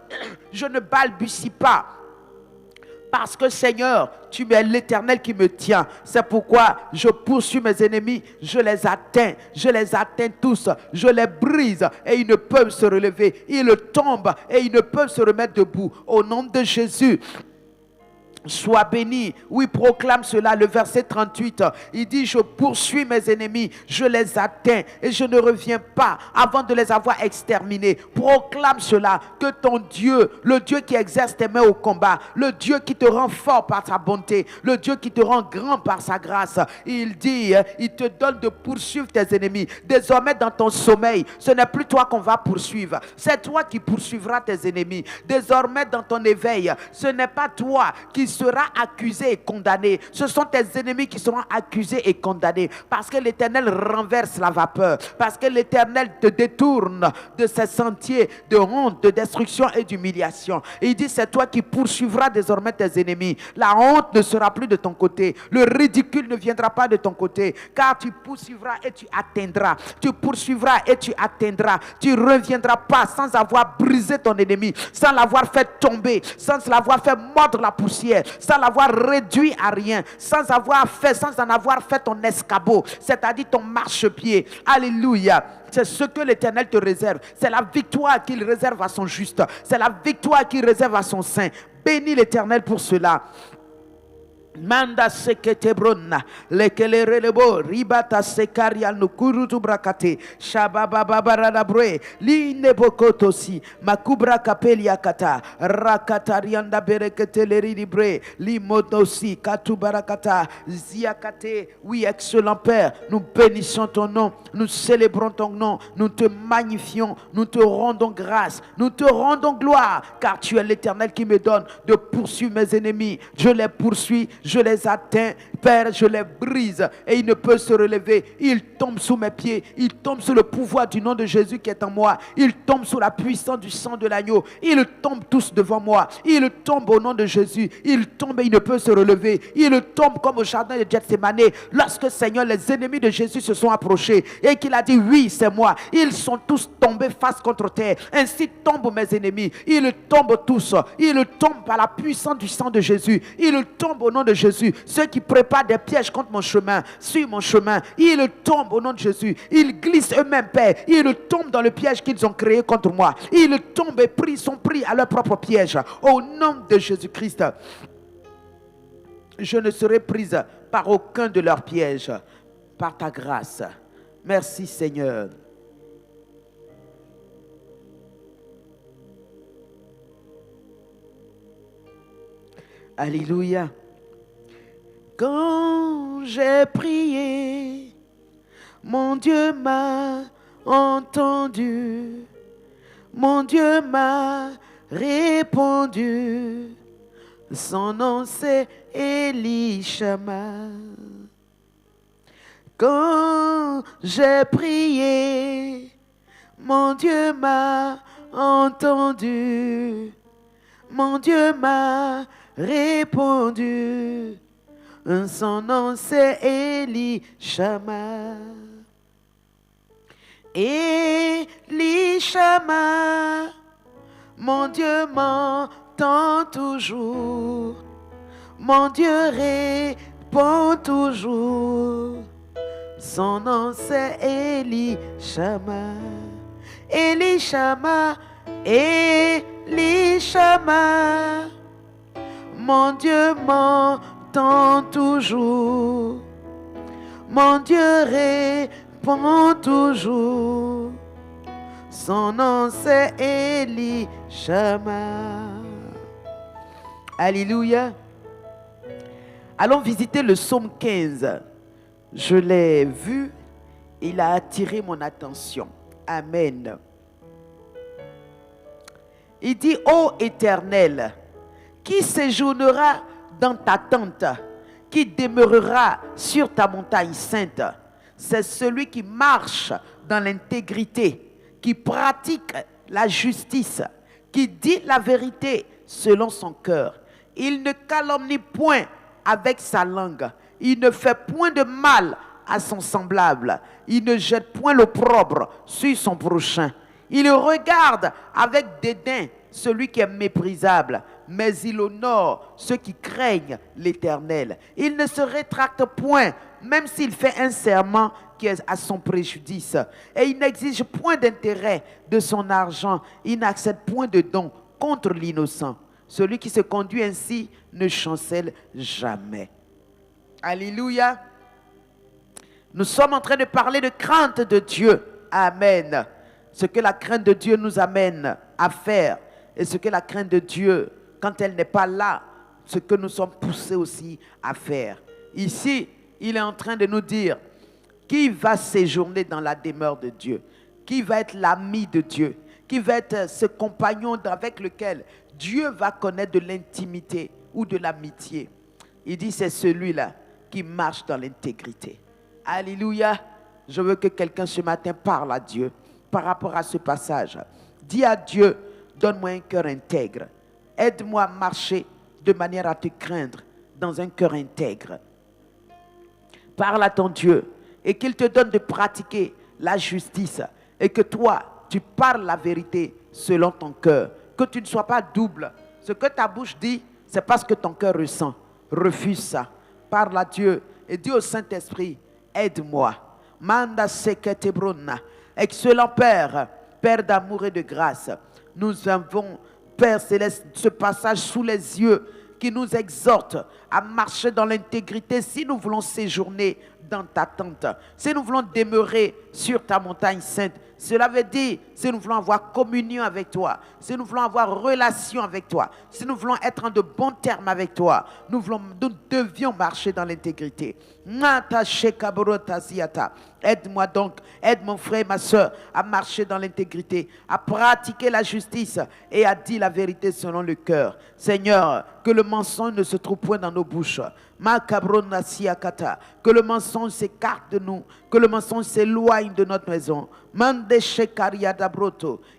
je ne balbutie pas. Parce que Seigneur, tu es l'Éternel qui me tient. C'est pourquoi je poursuis mes ennemis, je les atteins tous, je les brise et ils ne peuvent se relever. Ils tombent et ils ne peuvent se remettre debout. Au nom de Jésus, sois béni. Oui, proclame cela, le verset 38. Il dit, je poursuis mes ennemis, je les atteins et je ne reviens pas avant de les avoir exterminés. Proclame cela, que ton Dieu, le Dieu qui exerce tes mains au combat, le Dieu qui te rend fort par sa bonté, le Dieu qui te rend grand par sa grâce, il dit, il te donne de poursuivre tes ennemis. Désormais dans ton sommeil, ce n'est plus toi qu'on va poursuivre, c'est toi qui poursuivras tes ennemis. Désormais dans ton éveil, ce n'est pas toi qui sera accusé et condamné. Ce sont tes ennemis qui seront accusés et condamnés. Parce que l'Éternel renverse la vapeur. Parce que l'Éternel te détourne de ses sentiers de honte, de destruction et d'humiliation. Et il dit, c'est toi qui poursuivras désormais tes ennemis. La honte ne sera plus de ton côté. Le ridicule ne viendra pas de ton côté. Car tu poursuivras et tu atteindras. Tu poursuivras et tu atteindras. Tu ne reviendras pas sans avoir brisé ton ennemi, sans l'avoir fait tomber, sans l'avoir fait mordre la poussière, sans l'avoir réduit à rien, sans en avoir fait ton escabeau, c'est-à-dire ton marchepied. Alléluia. C'est ce que l'Éternel te réserve. C'est la victoire qu'il réserve à son juste. C'est la victoire qu'il réserve à son saint. Bénis l'Éternel pour cela. Manda seketebronna lekelerelebo ribata sekaria nukurutu brakate shababa babarada bre linebokotosi makubra kapelia kata rakatarianda bereketeleri libre limotosi katubarakata ziakate. Oui, excellent Père, nous bénissons ton nom, nous célébrons ton nom, nous te magnifions, nous te rendons grâce, nous te rendons gloire, car tu es l'Éternel qui me donne de poursuivre mes ennemis. Je les poursuis, je les atteins, Père, je les brise et il ne peut se relever. Il tombe sous mes pieds, il tombe sous le pouvoir du nom de Jésus qui est en moi, il tombe sous la puissance du sang de l'agneau, ils tombent tous devant moi, ils tombent au nom de Jésus, il tombe et il ne peut se relever, il tombe comme au jardin de Gethsémane lorsque, Seigneur, les ennemis de Jésus se sont approchés et qu'il a dit oui, c'est moi, ils sont tous tombés face contre terre. Ainsi tombent mes ennemis, ils tombent tous, ils tombent par la puissance du sang de Jésus, ils tombent au nom de Jésus. Ceux qui préparent des pièges contre mon chemin, sur mon chemin, ils tombent au nom de Jésus. Ils glissent eux-mêmes, Père. Ils tombent dans le piège qu'ils ont créé contre moi. Ils tombent et sont pris à leur propre piège. Au nom de Jésus-Christ, je ne serai prise par aucun de leurs pièges. Par ta grâce. Merci, Seigneur. Alléluia. Quand j'ai prié, mon Dieu m'a entendu, mon Dieu m'a répondu, son nom c'est Elishama. Quand j'ai prié, mon Dieu m'a entendu, mon Dieu m'a répondu, son nom c'est Elishama. Elishama, mon Dieu m'entend toujours, mon Dieu répond toujours, son nom c'est Elishama. Elishama, Elishama, mon Dieu m'entend toujours, mon Dieu répond toujours, son nom c'est Elishama. Alléluia. Allons visiter le psaume 15. Je l'ai vu, il a attiré mon attention. Amen. Il dit, ô Éternel, qui séjournera dans ta tente, qui demeurera sur ta montagne sainte? C'est celui qui marche dans l'intégrité, qui pratique la justice, qui dit la vérité selon son cœur. Il ne calomnie point avec sa langue, il ne fait point de mal à son semblable, il ne jette point l'opprobre sur son prochain. Il regarde avec dédain celui qui est méprisable, mais il honore ceux qui craignent l'Éternel. Il ne se rétracte point, même s'il fait un serment qui est à son préjudice. Et il n'exige point d'intérêt de son argent. Il n'accepte point de don contre l'innocent. Celui qui se conduit ainsi ne chancelle jamais. Alléluia. Nous sommes en train de parler de crainte de Dieu. Amen. Ce que la crainte de Dieu nous amène à faire et ce que la crainte de Dieu, quand elle n'est pas là, ce que nous sommes poussés aussi à faire. Ici, il est en train de nous dire qui va séjourner dans la demeure de Dieu, qui va être l'ami de Dieu, qui va être ce compagnon avec lequel Dieu va connaître de l'intimité ou de l'amitié. Il dit c'est celui-là qui marche dans l'intégrité. Alléluia. Je veux que quelqu'un ce matin parle à Dieu par rapport à ce passage. Dis à Dieu, donne-moi un cœur intègre. Aide-moi à marcher de manière à te craindre dans un cœur intègre. Parle à ton Dieu et qu'il te donne de pratiquer la justice et que toi, tu parles la vérité selon ton cœur. Que tu ne sois pas double. Ce que ta bouche dit, c'est parce que ton cœur ressent. Refuse ça. Parle à Dieu et dis au Saint-Esprit, aide-moi. Manda sekete bruna. Excellent Père, Père d'amour et de grâce, nous avons, Père Céleste, ce passage sous les yeux qui nous exhorte à marcher dans l'intégrité si nous voulons séjourner dans ta tente, si nous voulons demeurer sur ta montagne sainte. Cela veut dire, si nous voulons avoir communion avec toi, si nous voulons avoir relation avec toi, si nous voulons être en de bons termes avec toi, nous devions marcher dans l'intégrité. Aide-moi donc, aide mon frère et ma soeur à marcher dans l'intégrité, à pratiquer la justice et à dire la vérité selon le cœur. Seigneur, que le mensonge ne se trouve point dans nos bouches. Que le mensonge s'écarte de nous, que le mensonge s'éloigne de notre maison.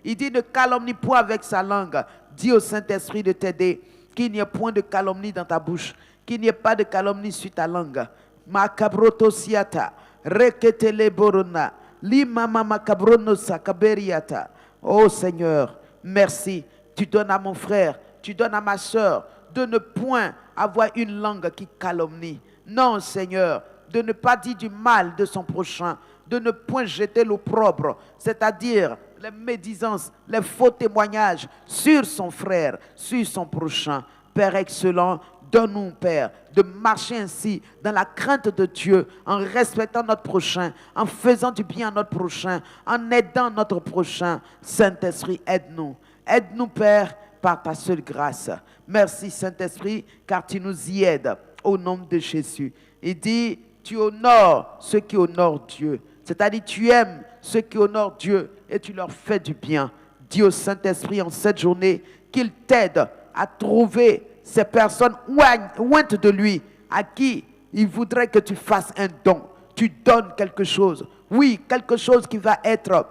Il dit ne calomnie point avec sa langue. Dis au Saint-Esprit de t'aider, qu'il n'y ait point de calomnie dans ta bouche, qu'il n'y ait pas de calomnie sur ta langue. Makabroto siata, reketele borona, limama makabrono sakaberiata. Oh Seigneur, merci. Tu donnes à mon frère, tu donnes à ma soeur de ne point avoir une langue qui calomnie. Non, Seigneur, de ne pas dire du mal de son prochain, de ne point jeter l'opprobre, c'est-à-dire les médisances, les faux témoignages sur son frère, sur son prochain. Père excellent, donne-nous, Père, de marcher ainsi dans la crainte de Dieu, en respectant notre prochain, en faisant du bien à notre prochain, en aidant notre prochain. Saint-Esprit, aide-nous. Aide-nous, Père, par ta seule grâce. Merci, Saint-Esprit, car tu nous y aides au nom de Jésus. Il dit, tu honores ceux qui honorent Dieu. C'est-à-dire, tu aimes ceux qui honorent Dieu et tu leur fais du bien. Dis au Saint-Esprit en cette journée qu'il t'aide à trouver ces personnes ointes de lui, à qui il voudrait que tu fasses un don. Tu donnes quelque chose. Oui, quelque chose qui va être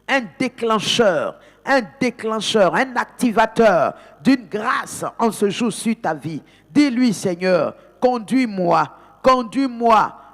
un déclencheur, un activateur d'une grâce en ce jour sur ta vie. Dis-lui, Seigneur, conduis-moi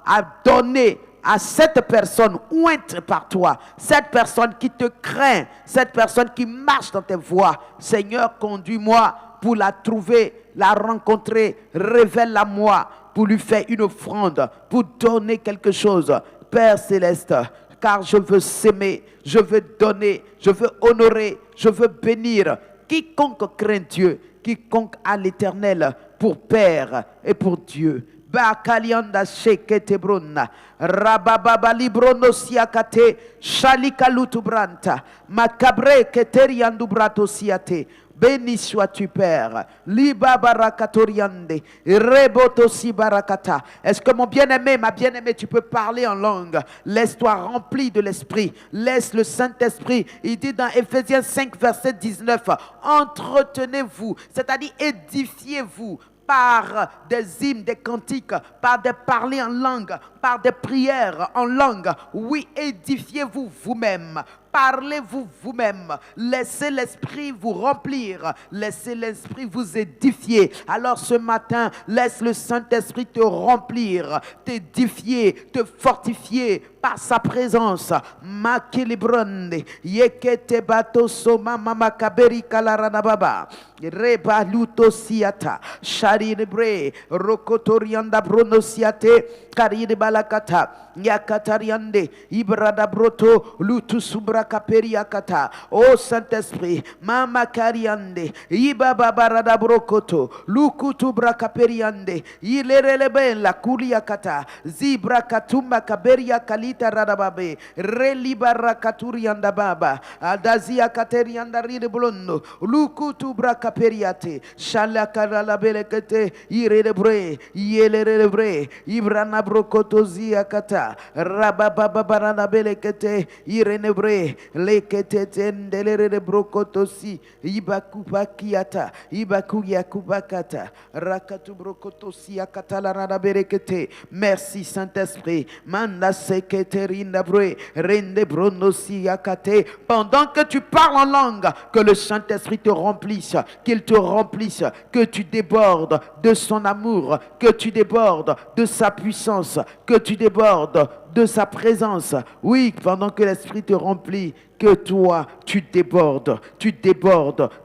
à donner à cette personne ointe par toi, cette personne qui te craint, cette personne qui marche dans tes voies. Seigneur, conduis-moi pour la trouver, la rencontrer, révèle-la moi, pour lui faire une offrande, pour donner quelque chose. Père Céleste, car je veux s'aimer, je veux donner, je veux honorer, je veux bénir. Quiconque craint Dieu, quiconque a l'Éternel pour Père et pour Dieu. Bakalianda shekete bronna rababa librono siakate shalikalutu branta makabre keteriandu brato siate. Béni sois-tu, Père. Liba barakatoriande, reboto si barakata. Est-ce que mon bien-aimé, ma bien-aimée, tu peux parler en langue? Laisse-toi rempli de l'Esprit. Laisse le Saint-Esprit. Il dit dans Éphésiens 5, verset 19, entretenez-vous, c'est-à-dire édifiez-vous par des hymnes, des cantiques, par des parlers en langue, par des prières en langue. Oui, édifiez-vous vous-même. Parlez-vous vous-même. Laissez l'Esprit vous remplir. Laissez l'Esprit vous édifier. Alors ce matin, laisse le Saint-Esprit te remplir, t'édifier, te fortifier par sa présence. Makilibronde, yekete bato soma mama kaberi kalaranababa, reba luto siata, sharibre, rokotorianda bronosiate, karide balakata, yakatariande, ibrada broto, lutu subra kaperiakata. Oh Saint-Esprit, mama kariande, ibaba barada brokoto, lukutu brakaperiande, ilerelebe la kuriakata, zibra katumba kaberia kalita radababe, relibara katurianda baba, adazia katerianda ride blondo, lukutu brakaperiate, shalakara belekete, irebre, yelerebre, ibrana brokoto ziakata, Kata, Rabababana Belekete, Irenebre, Lekete Tendelere Brokotosi, Ibakuba Kiata, Ibaku Yakubakata, Rakatu Brokotosi, Akatalarana Berekete. Merci Saint-Esprit. Manda Seketerina Bre, Rende Bronosi Akate. Pendant que tu parles en langue, que le Saint-Esprit te remplisse, qu'il te remplisse, que tu débordes de son amour, que tu débordes de sa puissance, que tu débordes de sa présence. Oui, pendant que l'Esprit te remplit, que toi, tu débordes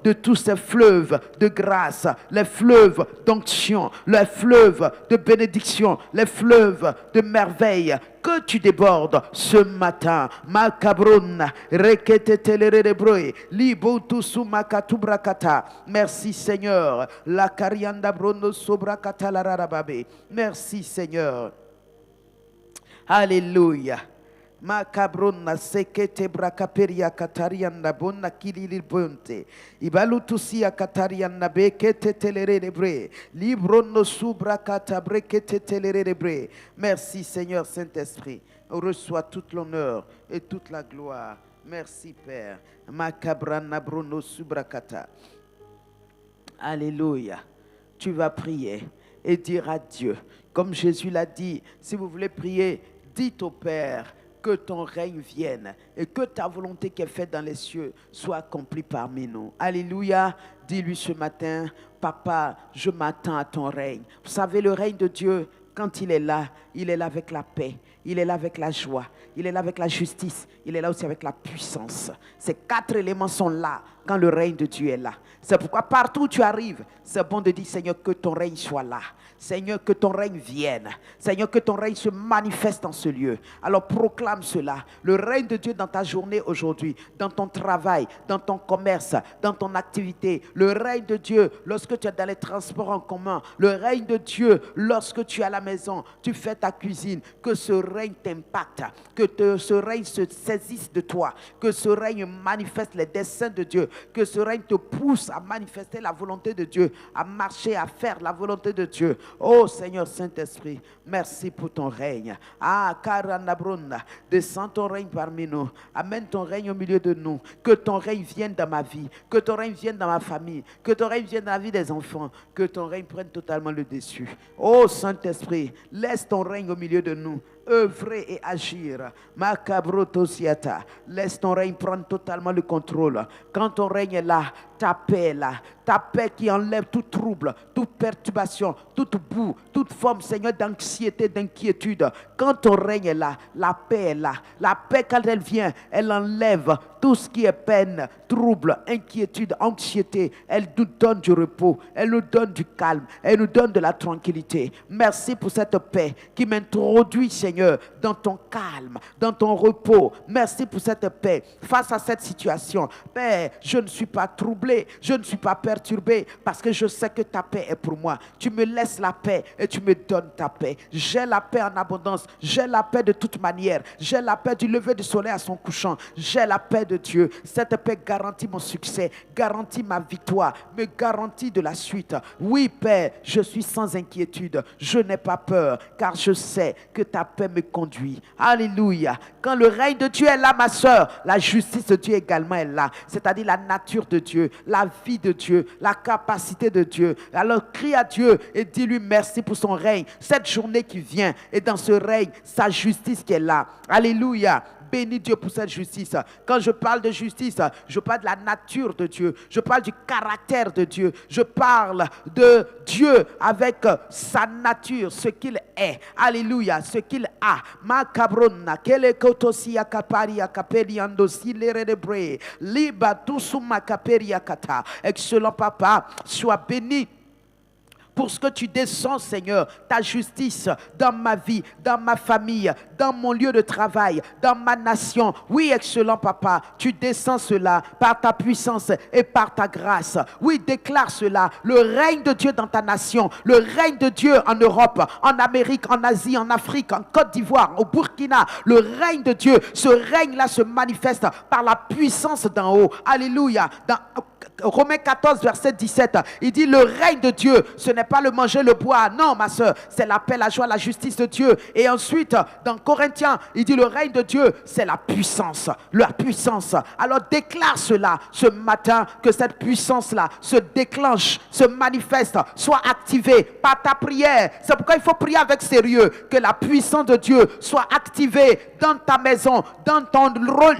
de tous ces fleuves de grâce, les fleuves d'onction, les fleuves de bénédiction, les fleuves de merveille, que tu débordes ce matin. Makabrun, reketetelere libotusu makatubrakata. Merci Seigneur. La karianda brono sobrakata la rarababe. Merci Seigneur. Alléluia. Makabrona sekete brakaperia katariana bonna kilili bonte. Ibalutusia katariana bekete telerebre. Librono subrakata brekete telerebre. Merci Seigneur Saint-Esprit. Reçois toute l'honneur et toute la gloire. Merci Père. Makabrana brono subrakata. Alléluia. Tu vas prier et dire à Dieu, comme Jésus l'a dit, si vous voulez prier, dites au Père que ton règne vienne et que ta volonté qui est faite dans les cieux soit accomplie parmi nous. Alléluia. Dis-lui ce matin, Papa, je m'attends à ton règne. Vous savez, le règne de Dieu, quand il est là avec la paix, il est là avec la joie, il est là avec la justice, il est là aussi avec la puissance. Ces 4 éléments sont là quand le règne de Dieu est là. C'est pourquoi partout où tu arrives, c'est bon de dire, Seigneur, que ton règne soit là. Seigneur, que ton règne vienne. Seigneur, que ton règne se manifeste dans ce lieu. Alors proclame cela. Le règne de Dieu dans ta journée aujourd'hui, dans ton travail, dans ton commerce, dans ton activité. Le règne de Dieu lorsque tu es dans les transports en commun. Le règne de Dieu lorsque tu es à la maison, tu fais ta cuisine. Que ce règne t'impacte. Que ce règne se saisisse de toi. Que ce règne manifeste les desseins de Dieu. Que ce règne te pousse à manifester la volonté de Dieu, à marcher, à faire la volonté de Dieu. Oh Seigneur Saint-Esprit, merci pour ton règne. Ah, Karanabruna, descends ton règne parmi nous. Amène ton règne au milieu de nous. Que ton règne vienne dans ma vie. Que ton règne vienne dans ma famille. Que ton règne vienne dans la vie des enfants. Que ton règne prenne totalement le dessus. Oh Saint-Esprit, laisse ton règne au milieu de nous. Œuvrer et agir. Makabrotosiata. Laisse ton règne prendre totalement le contrôle. Quand ton règne est là, ta paix est là. Ta paix qui enlève tout trouble, toute perturbation, toute boue, toute forme, Seigneur, d'anxiété, d'inquiétude. Quand ton règne est là, la paix est là. La paix, quand elle vient, elle enlève tout ce qui est peine, trouble, inquiétude, anxiété. Elle nous donne du repos, elle nous donne du calme, elle nous donne de la tranquillité. Merci pour cette paix qui m'introduit, Seigneur, dans ton calme, dans ton repos. Merci pour cette paix face à cette situation. Père, je ne suis pas troublé, je ne suis pas perturbé parce que je sais que ta paix est pour moi. Tu me laisses la paix et tu me donnes ta paix. J'ai la paix en abondance, j'ai la paix de toute manière, j'ai la paix du lever du soleil à son couchant, j'ai la paix de Dieu. Cette paix garantit mon succès, garantit ma victoire, me garantit de la suite. Oui, Père, je suis sans inquiétude, je n'ai pas peur car je sais que ta paix me conduit. Alléluia. Quand le règne de Dieu est là, ma soeur, la justice de Dieu également est là. C'est-à-dire la nature de Dieu, la vie de Dieu, la capacité de Dieu. Alors crie à Dieu et dis-lui merci pour son règne. Cette journée qui vient et dans ce règne, sa justice qui est là. Alléluia. Bénis Dieu pour cette justice. Quand je parle de justice, je parle de la nature de Dieu. Je parle du caractère de Dieu. Je parle de Dieu avec sa nature, ce qu'il est. Alléluia, ce qu'il a. Makabrona, kele kotosi akapari akaperi andosi leredebre. Liba tusuma kaperi akata. Excellent Papa, sois béni pour ce que tu descends, Seigneur, ta justice dans ma vie, dans ma famille, dans mon lieu de travail, dans ma nation. Oui, excellent Papa, tu descends cela par ta puissance et par ta grâce. Oui, déclare cela, le règne de Dieu dans ta nation, le règne de Dieu en Europe, en Amérique, en Asie, en Afrique, en Côte d'Ivoire, au Burkina. Le règne de Dieu, ce règne-là se manifeste par la puissance d'en haut. Alléluia. Romains 14, verset 17, il dit le règne de Dieu, ce n'est pas le manger, le boire. Non, ma soeur, c'est la paix, la joie, la justice de Dieu. Et ensuite, dans Corinthiens, il dit le règne de Dieu, c'est la puissance. La puissance. Alors déclare cela ce matin, que cette puissance-là se déclenche, se manifeste, soit activée par ta prière. C'est pourquoi il faut prier avec sérieux, que la puissance de Dieu soit activée dans ta maison, dans ton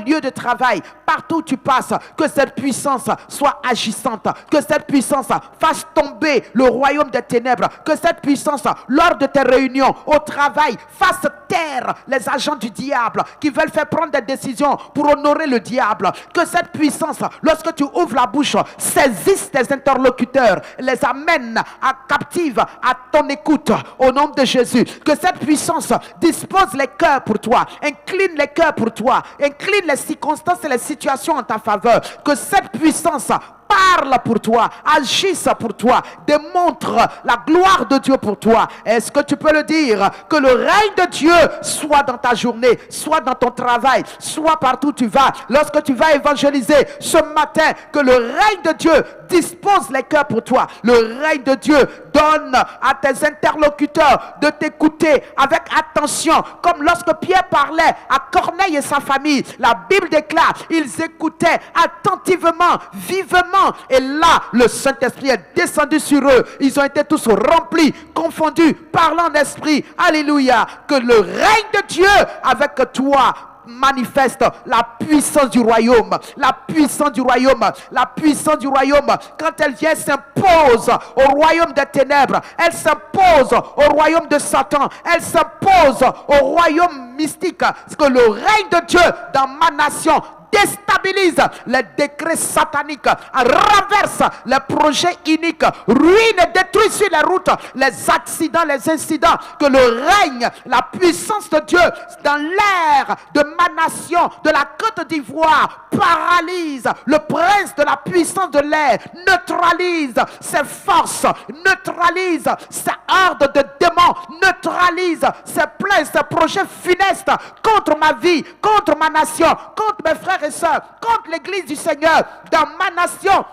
lieu de travail, partout où tu passes, que cette puissance soit agissante, que cette puissance fasse tomber le royaume des ténèbres, que cette puissance, lors de tes réunions, au travail, fasse taire les agents du diable qui veulent faire prendre des décisions pour honorer le diable, que cette puissance, lorsque tu ouvres la bouche, saisisse tes interlocuteurs, les amène à captive à ton écoute, au nom de Jésus, que cette puissance dispose les cœurs pour toi, incline les cœurs pour toi, incline les circonstances et les situations en ta faveur, que cette puissance parle pour toi, agisse pour toi, démontre la gloire de Dieu pour toi. Est-ce que tu peux le dire? Que le règne de Dieu soit dans ta journée, soit dans ton travail, soit partout où tu vas. Lorsque tu vas évangéliser ce matin, que le règne de Dieu dispose les cœurs pour toi. Le règne de Dieu donne à tes interlocuteurs de t'écouter avec attention, comme lorsque Pierre parlait à Corneille et sa famille. La Bible déclare, ils écoutaient attentivement, vivement, et là, le Saint-Esprit est descendu sur eux. Ils ont été tous remplis, confondus, parlant en esprit. Alléluia. Que le règne de Dieu avec toi manifeste la puissance du royaume, la puissance du royaume, la puissance du royaume. Quand elle vient, s'impose au royaume des ténèbres, elle s'impose au royaume de Satan, elle s'impose au royaume mystique. Parce que le règne de Dieu dans ma nation déstabilise les décrets sataniques, renverse les projets iniques, ruine et détruit sur les routes les accidents, les incidents. Que le règne, la puissance de Dieu dans l'air de ma nation, de la Côte d'Ivoire, paralyse le prince de la puissance de l'air, neutralise ses forces, neutralise ses hordes de démons, neutralise ses plans, ses projets funestes contre ma vie, contre ma nation, contre mes frères et sœurs, contre l'église du Seigneur dans ma nation.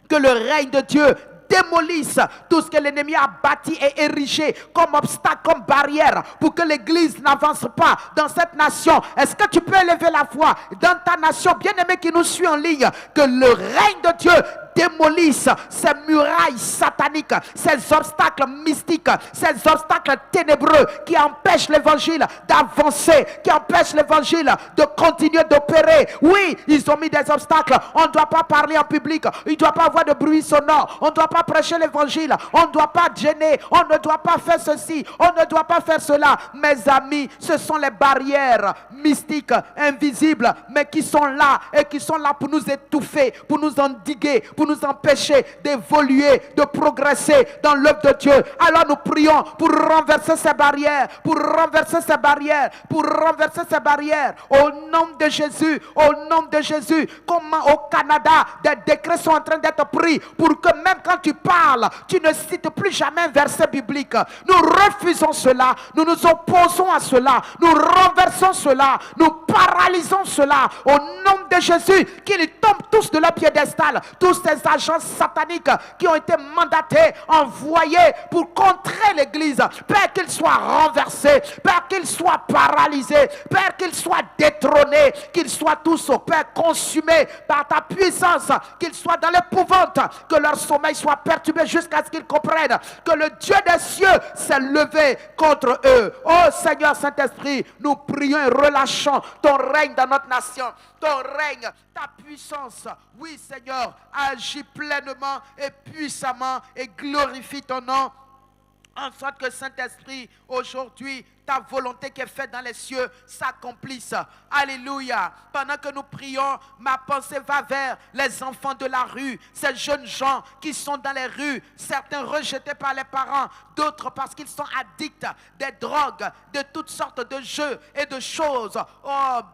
Que le règne de Dieu démolisse tout ce que l'ennemi a bâti et érigé comme obstacle, comme barrière pour que l'église n'avance pas dans cette nation. Est-ce que tu peux élever la voix dans ta nation, bien-aimé qui nous suit en ligne? Que le règne de Dieu démolisse ces murailles sataniques, ces obstacles mystiques, ces obstacles ténébreux qui empêchent l'évangile d'avancer, qui empêchent l'évangile de continuer d'opérer. Oui, ils ont mis des obstacles. On ne doit pas parler en public, il ne doit pas avoir de bruit sonore, on ne doit pas prêcher l'évangile, on ne doit pas gêner, on ne doit pas faire ceci, on ne doit pas faire cela. Mes amis, ce sont les barrières mystiques, invisibles, mais qui sont là et qui sont là pour nous étouffer, pour nous endiguer, pour nous empêcher d'évoluer, de progresser dans l'œuvre de Dieu. Alors nous prions pour renverser ces barrières, pour renverser ces barrières, pour renverser ces barrières. Au nom de Jésus, au nom de Jésus. Comment au Canada, des décrets sont en train d'être pris pour que même quand tu parles, tu ne cites plus jamais un verset biblique. Nous refusons cela, nous nous opposons à cela, nous renversons cela, nous paralysons cela. Au nom de Jésus, qu'ils tombent tous de leur piédestal, tous ces agents sataniques qui ont été mandatés, envoyés pour contrer l'église. Père, qu'ils soient renversés, Père, qu'ils soient paralysés, Père, qu'ils soient détrônés, qu'ils soient tous, au Père, consumés par ta puissance, qu'ils soient dans l'épouvante, que leur sommeil soit perturbé jusqu'à ce qu'ils comprennent que le Dieu des cieux s'est levé contre eux. Oh Seigneur Saint-Esprit, nous prions et relâchons ton règne dans notre nation, ton règne, ta puissance. Oui Seigneur, agis pleinement et puissamment et glorifie ton nom. En sorte que Saint-Esprit, aujourd'hui, ta volonté qui est faite dans les cieux s'accomplisse. Alléluia. Pendant que nous prions, ma pensée va vers les enfants de la rue, ces jeunes gens qui sont dans les rues, certains rejetés par les parents, d'autres parce qu'ils sont addicts des drogues, de toutes sortes de jeux et de choses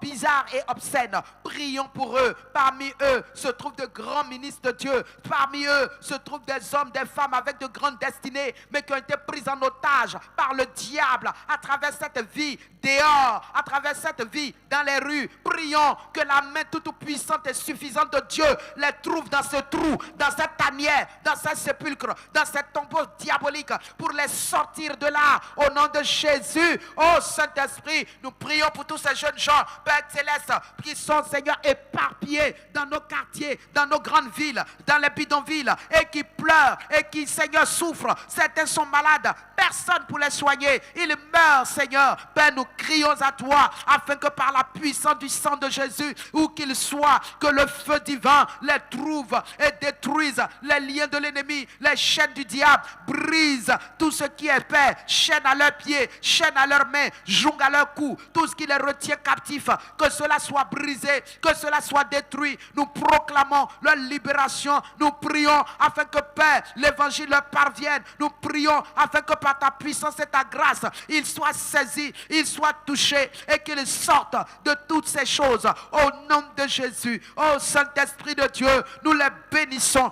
bizarres et obscènes. Prions pour eux. Parmi eux se trouvent de grands ministres de Dieu. Parmi eux se trouvent des hommes, des femmes avec de grandes destinées, mais qui ont été pris en otage par le diable à travers travers cette vie dehors, à travers cette vie dans les rues. Prions que la main toute puissante et suffisante de Dieu les trouve dans ce trou, dans cette tanière, dans ce sépulcre, dans cette tombeau diabolique, pour les sortir de là au nom de Jésus. Oh Saint-Esprit, nous prions pour tous ces jeunes gens, Père Céleste, qui sont, Seigneur, éparpillés dans nos quartiers, dans nos grandes villes, dans les bidonvilles, et qui pleurent, et qui, Seigneur, souffrent. Certains sont malades, personne pour les soigner, ils meurent, Seigneur. Père, nous crions à toi, afin que par la puissance du sang de Jésus, où qu'ils soient, que le feu divin les trouve et détruise les liens de l'ennemi, les chaînes du diable, brise tout ce qui est paix, chaîne à leurs pieds, chaîne à leurs mains, jongle à leurs cou, tout ce qui les retient captifs, que cela soit brisé, que cela soit détruit. Nous proclamons leur libération, nous prions afin que, Père, l'évangile leur parvienne, nous prions afin que par ta puissance et ta grâce, ils soient saisis, ils soient touchés et qu'ils sortent de toutes ces choses au nom de Jésus. Oh Saint-Esprit de Dieu, nous les bénissons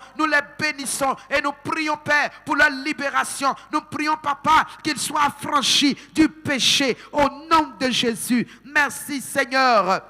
et nous prions, Père, pour leur libération. Nous prions, Papa, qu'ils soient affranchis du péché au nom de Jésus. Merci, Seigneur.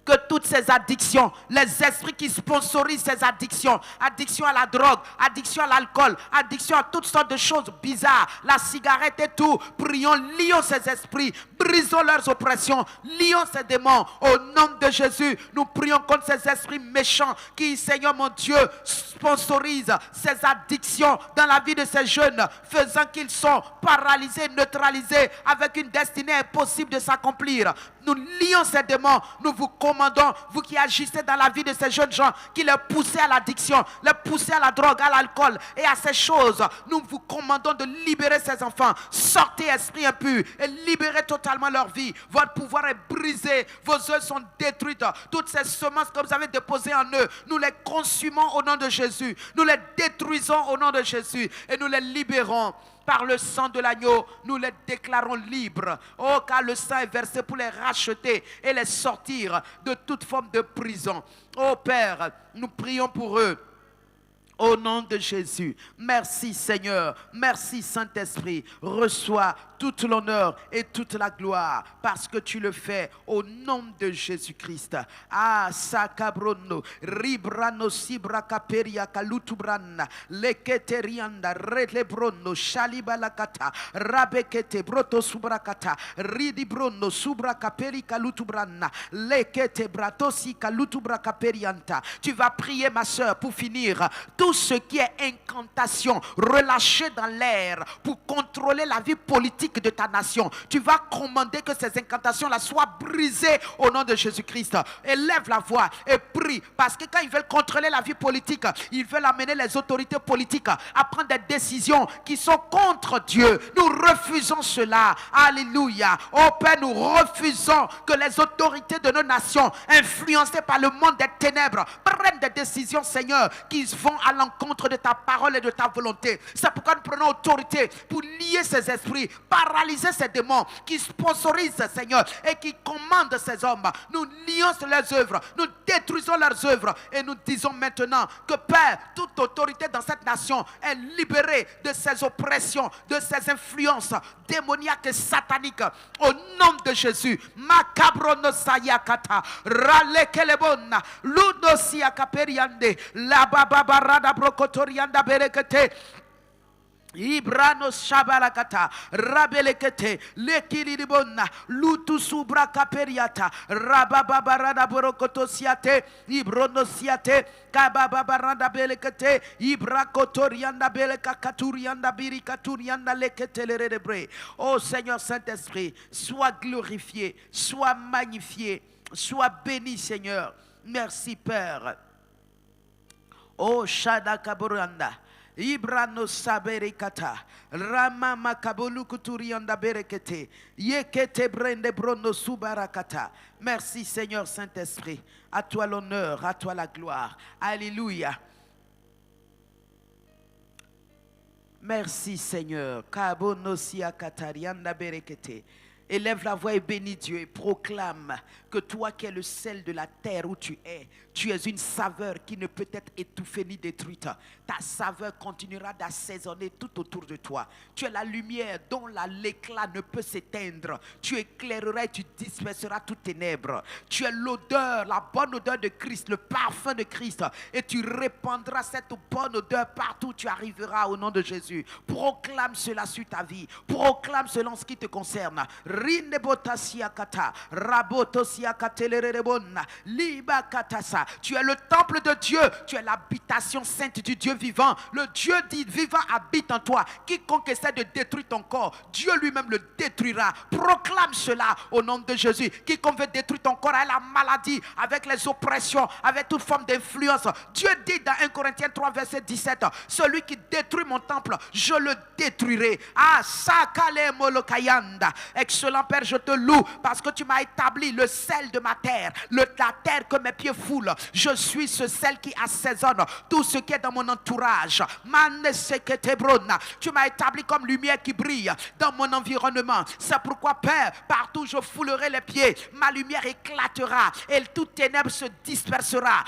Que toutes ces addictions, les esprits qui sponsorisent ces addictions, addiction à la drogue, addiction à l'alcool, addiction à toutes sortes de choses bizarres, la cigarette et tout, prions, lions ces esprits, brisons leurs oppressions, lions ces démons. Au nom de Jésus, nous prions contre ces esprits méchants qui, Seigneur mon Dieu, sponsorisent ces addictions dans la vie de ces jeunes, faisant qu'ils sont paralysés, neutralisés, avec une destinée impossible de s'accomplir. Nous lions ces démons, nous vous commandons, vous qui agissez dans la vie de ces jeunes gens, qui les poussez à l'addiction, les poussez à la drogue, à l'alcool et à ces choses. Nous vous commandons de libérer ces enfants. Sortez, esprit impur, et libérez totalement leur vie. Votre pouvoir est brisé, vos œuvres sont détruites. Toutes ces semences que vous avez déposées en eux, nous les consumons au nom de Jésus. Nous les détruisons au nom de Jésus et nous les libérons. Par le sang de l'agneau, nous les déclarons libres. Oh, car le sang est versé pour les racheter et les sortir de toute forme de prison. Oh Père, nous prions pour eux. Au nom de Jésus, merci Seigneur, merci Saint-Esprit, reçois toute l'honneur et toute la gloire parce que tu le fais au nom de Jésus-Christ. Ah, Sakabrono, Ribrano, Sibrakaperia, Kalutubran, Leketerianda, Relebrono, Shalibalakata, Rabekete, Broto Subrakata, Ridibrono, Subrakaperi, Kalutubran, Lekete, Bratosi, Kalutubrakaperianta. Tu vas prier, ma soeur, pour finir. Tout ce qui est incantation relâchée dans l'air pour contrôler la vie politique de ta nation, tu vas commander que ces incantations-là soient brisées au nom de Jésus-Christ. Élève la voix et prie, parce que quand ils veulent contrôler la vie politique, ils veulent amener les autorités politiques à prendre des décisions qui sont contre Dieu. Nous refusons cela. Alléluia. Oh Père, nous refusons que les autorités de nos nations, influencées par le monde des ténèbres, prennent des décisions, Seigneur, qui vont à l'encontre de ta parole et de ta volonté. C'est pourquoi nous prenons autorité pour lier ces esprits, paralyser ces démons qui sponsorisent, Seigneur, et qui commandent ces hommes. Nous lions leurs œuvres, nous détruisons leurs œuvres et nous disons maintenant que Père, toute autorité dans cette nation est libérée de ces oppressions, de ces influences démoniaques et sataniques. Au nom de Jésus, Makabrono Sayakata, Ralekelebona, Ludosia Kaperiande, La Babarada Brokotorianda Berekete. Ibrano shabalakata rabelekete lekilibonna lutu subra kaperiata rababarada borokotosiate ibronosiate kababarada belekete ibrakotorianda belekaturianda birikaturianda leketelerebre. Oh Seigneur Saint-Esprit, sois glorifié, sois magnifié, sois béni Seigneur. Merci Père. Oh Shadakaboranda Ibrano saberekata Rama makabolu kuturianda berekete Yekete brende brono subarakata. Merci Seigneur Saint-Esprit. À toi l'honneur, à toi la gloire. Alléluia. Merci Seigneur. Kabono siakatarianda berekete. Élève la voix et bénis Dieu et proclame que toi qui es le sel de la terre où tu es une saveur qui ne peut être étouffée ni détruite. Ta saveur continuera d'assaisonner tout autour de toi. Tu es la lumière dont l'éclat ne peut s'éteindre. Tu éclaireras et tu disperseras toutes ténèbres. Tu es l'odeur, la bonne odeur de Christ, le parfum de Christ. Et tu répandras cette bonne odeur partout où tu arriveras au nom de Jésus. Proclame cela sur ta vie. Proclame cela en ce qui te concerne. Tu es le temple de Dieu. Tu es l'habitation sainte du Dieu vivant. Le Dieu dit vivant habite en toi. Quiconque essaie de détruire ton corps, Dieu lui-même le détruira. Proclame cela au nom de Jésus. Quiconque veut détruire ton corps avec la maladie, avec les oppressions, avec toute forme d'influence, Dieu dit dans 1 Corinthiens 3 verset 17, celui qui détruit mon temple, je le détruirai. Ah, Sakale Molokayanda. Excellent Père, je te loue parce que tu m'as établi le sel de ma terre, la terre que mes pieds foulent. Je suis ce sel qui assaisonne tout ce qui est dans mon entourage. Tu m'as établi comme lumière qui brille dans mon environnement. C'est pourquoi, Père, partout je foulerai les pieds, ma lumière éclatera et toute ténèbre se dispersera.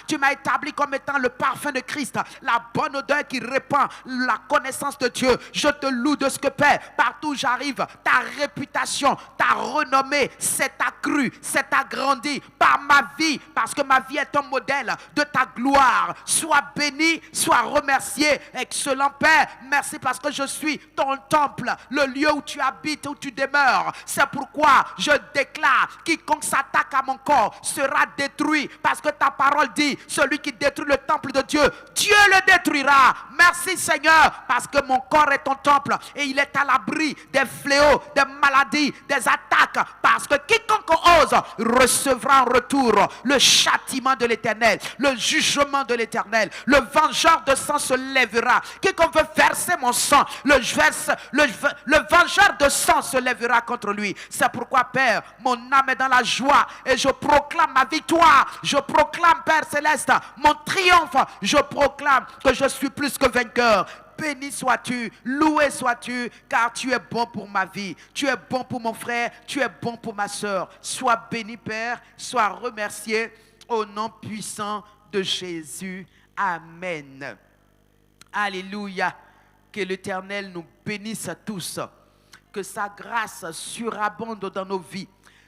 Tu m'as établi comme étant le parfum de Christ, la bonne odeur qui répand la connaissance de Dieu. Je te loue de ce que, Père, partout où j'arrive, ta réputation, ta renommée s'est accrue, s'est agrandie par ma vie, parce que ma vie est un modèle de ta gloire. Sois béni, sois remercié. Excellent Père, merci parce que je suis ton temple, le lieu où tu habites, où tu demeures. C'est pourquoi je déclare, quiconque s'attaque à mon corps sera détruit, parce que ta parole dit, celui qui détruit le temple de Dieu, Dieu le détruira. Merci Seigneur, parce que mon corps est ton temple et il est à l'abri des fléaux, des maladies, des attaques, parce que quiconque ose recevra en retour le châtiment de l'Éternel, le jugement de l'Éternel. Le vengeur de sang se lèvera. Quiconque veut verser mon sang, le vengeur de sang se lèvera contre lui. C'est pourquoi, Père, mon âme est dans la joie et je proclame ma victoire. Je proclame, Père Céleste, mon triomphe. Je proclame que je suis plus que vainqueur. Béni sois-tu, loué sois-tu, car tu es bon pour ma vie, tu es bon pour mon frère, tu es bon pour ma soeur. Sois béni, Père, sois remercié au nom puissant de Jésus. Amen. Alléluia. Que l'Éternel nous bénisse à tous, que sa grâce surabonde dans nos vies,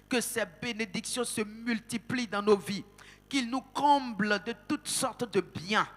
que ses bénédictions se multiplient dans nos vies, qu'il nous comble de toutes sortes de biens.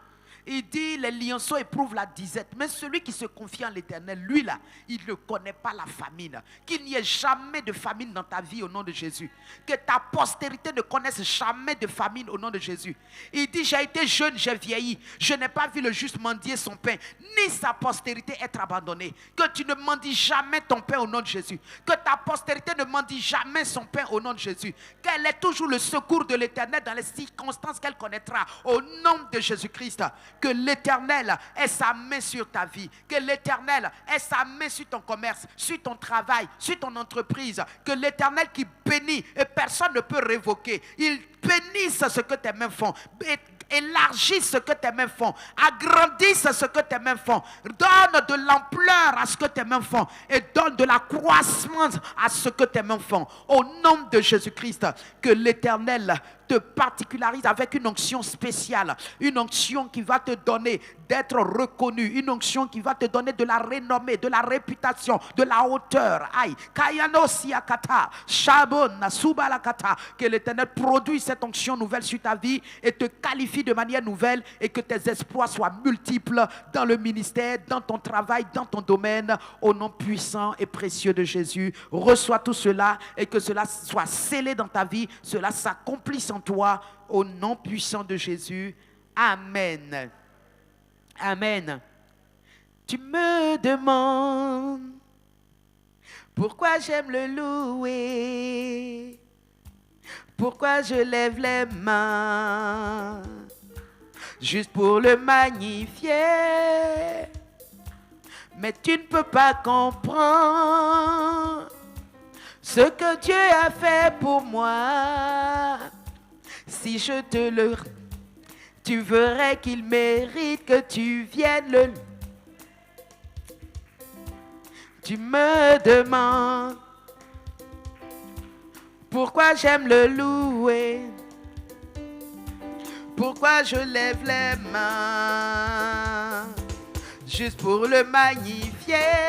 Il dit, les lionceaux éprouvent la disette, mais celui qui se confie en l'Éternel, lui là, il ne connaît pas la famine. Qu'il n'y ait jamais de famine dans ta vie au nom de Jésus. Que ta postérité ne connaisse jamais de famine au nom de Jésus. Il dit, j'ai été jeune, j'ai vieilli. Je n'ai pas vu le juste mendier son pain, ni sa postérité être abandonnée. Que tu ne mendies jamais ton pain au nom de Jésus. Que ta postérité ne mendie jamais son pain au nom de Jésus. Qu'elle ait toujours le secours de l'Éternel dans les circonstances qu'elle connaîtra au nom de Jésus-Christ. Que l'Éternel ait sa main sur ta vie. Que l'Éternel ait sa main sur ton commerce, sur ton travail, sur ton entreprise. Que l'Éternel qui bénit et personne ne peut révoquer. Il bénisse ce que tes mains font. Élargisse ce que tes mains font. Agrandisse ce que tes mains font. Donne de l'ampleur à ce que tes mains font. Et donne de la croissance à ce que tes mains font. Au nom de Jésus-Christ, que l'Éternel te particularise avec une onction spéciale. Une onction qui va te donner d'être reconnu. Une onction qui va te donner de la renommée, de la réputation, de la hauteur. Aïe. Kayano siakata. Shabon subalakata. Que l'Éternel produise cette onction nouvelle sur ta vie et te qualifie de manière nouvelle et que tes exploits soient multiples dans le ministère, dans ton travail, dans ton domaine. Au nom puissant et précieux de Jésus, reçois tout cela et que cela soit scellé dans ta vie. Cela s'accomplisse en toi au nom puissant de Jésus. Amen. Amen. Tu me demandes pourquoi j'aime le louer, pourquoi je lève les mains, juste pour le magnifier. Mais tu ne peux pas comprendre ce que Dieu a fait pour moi. Si je te le... Tu verrais qu'il mérite que tu viennes le... Tu me demandes pourquoi j'aime le louer, pourquoi je lève les mains, juste pour le magnifier.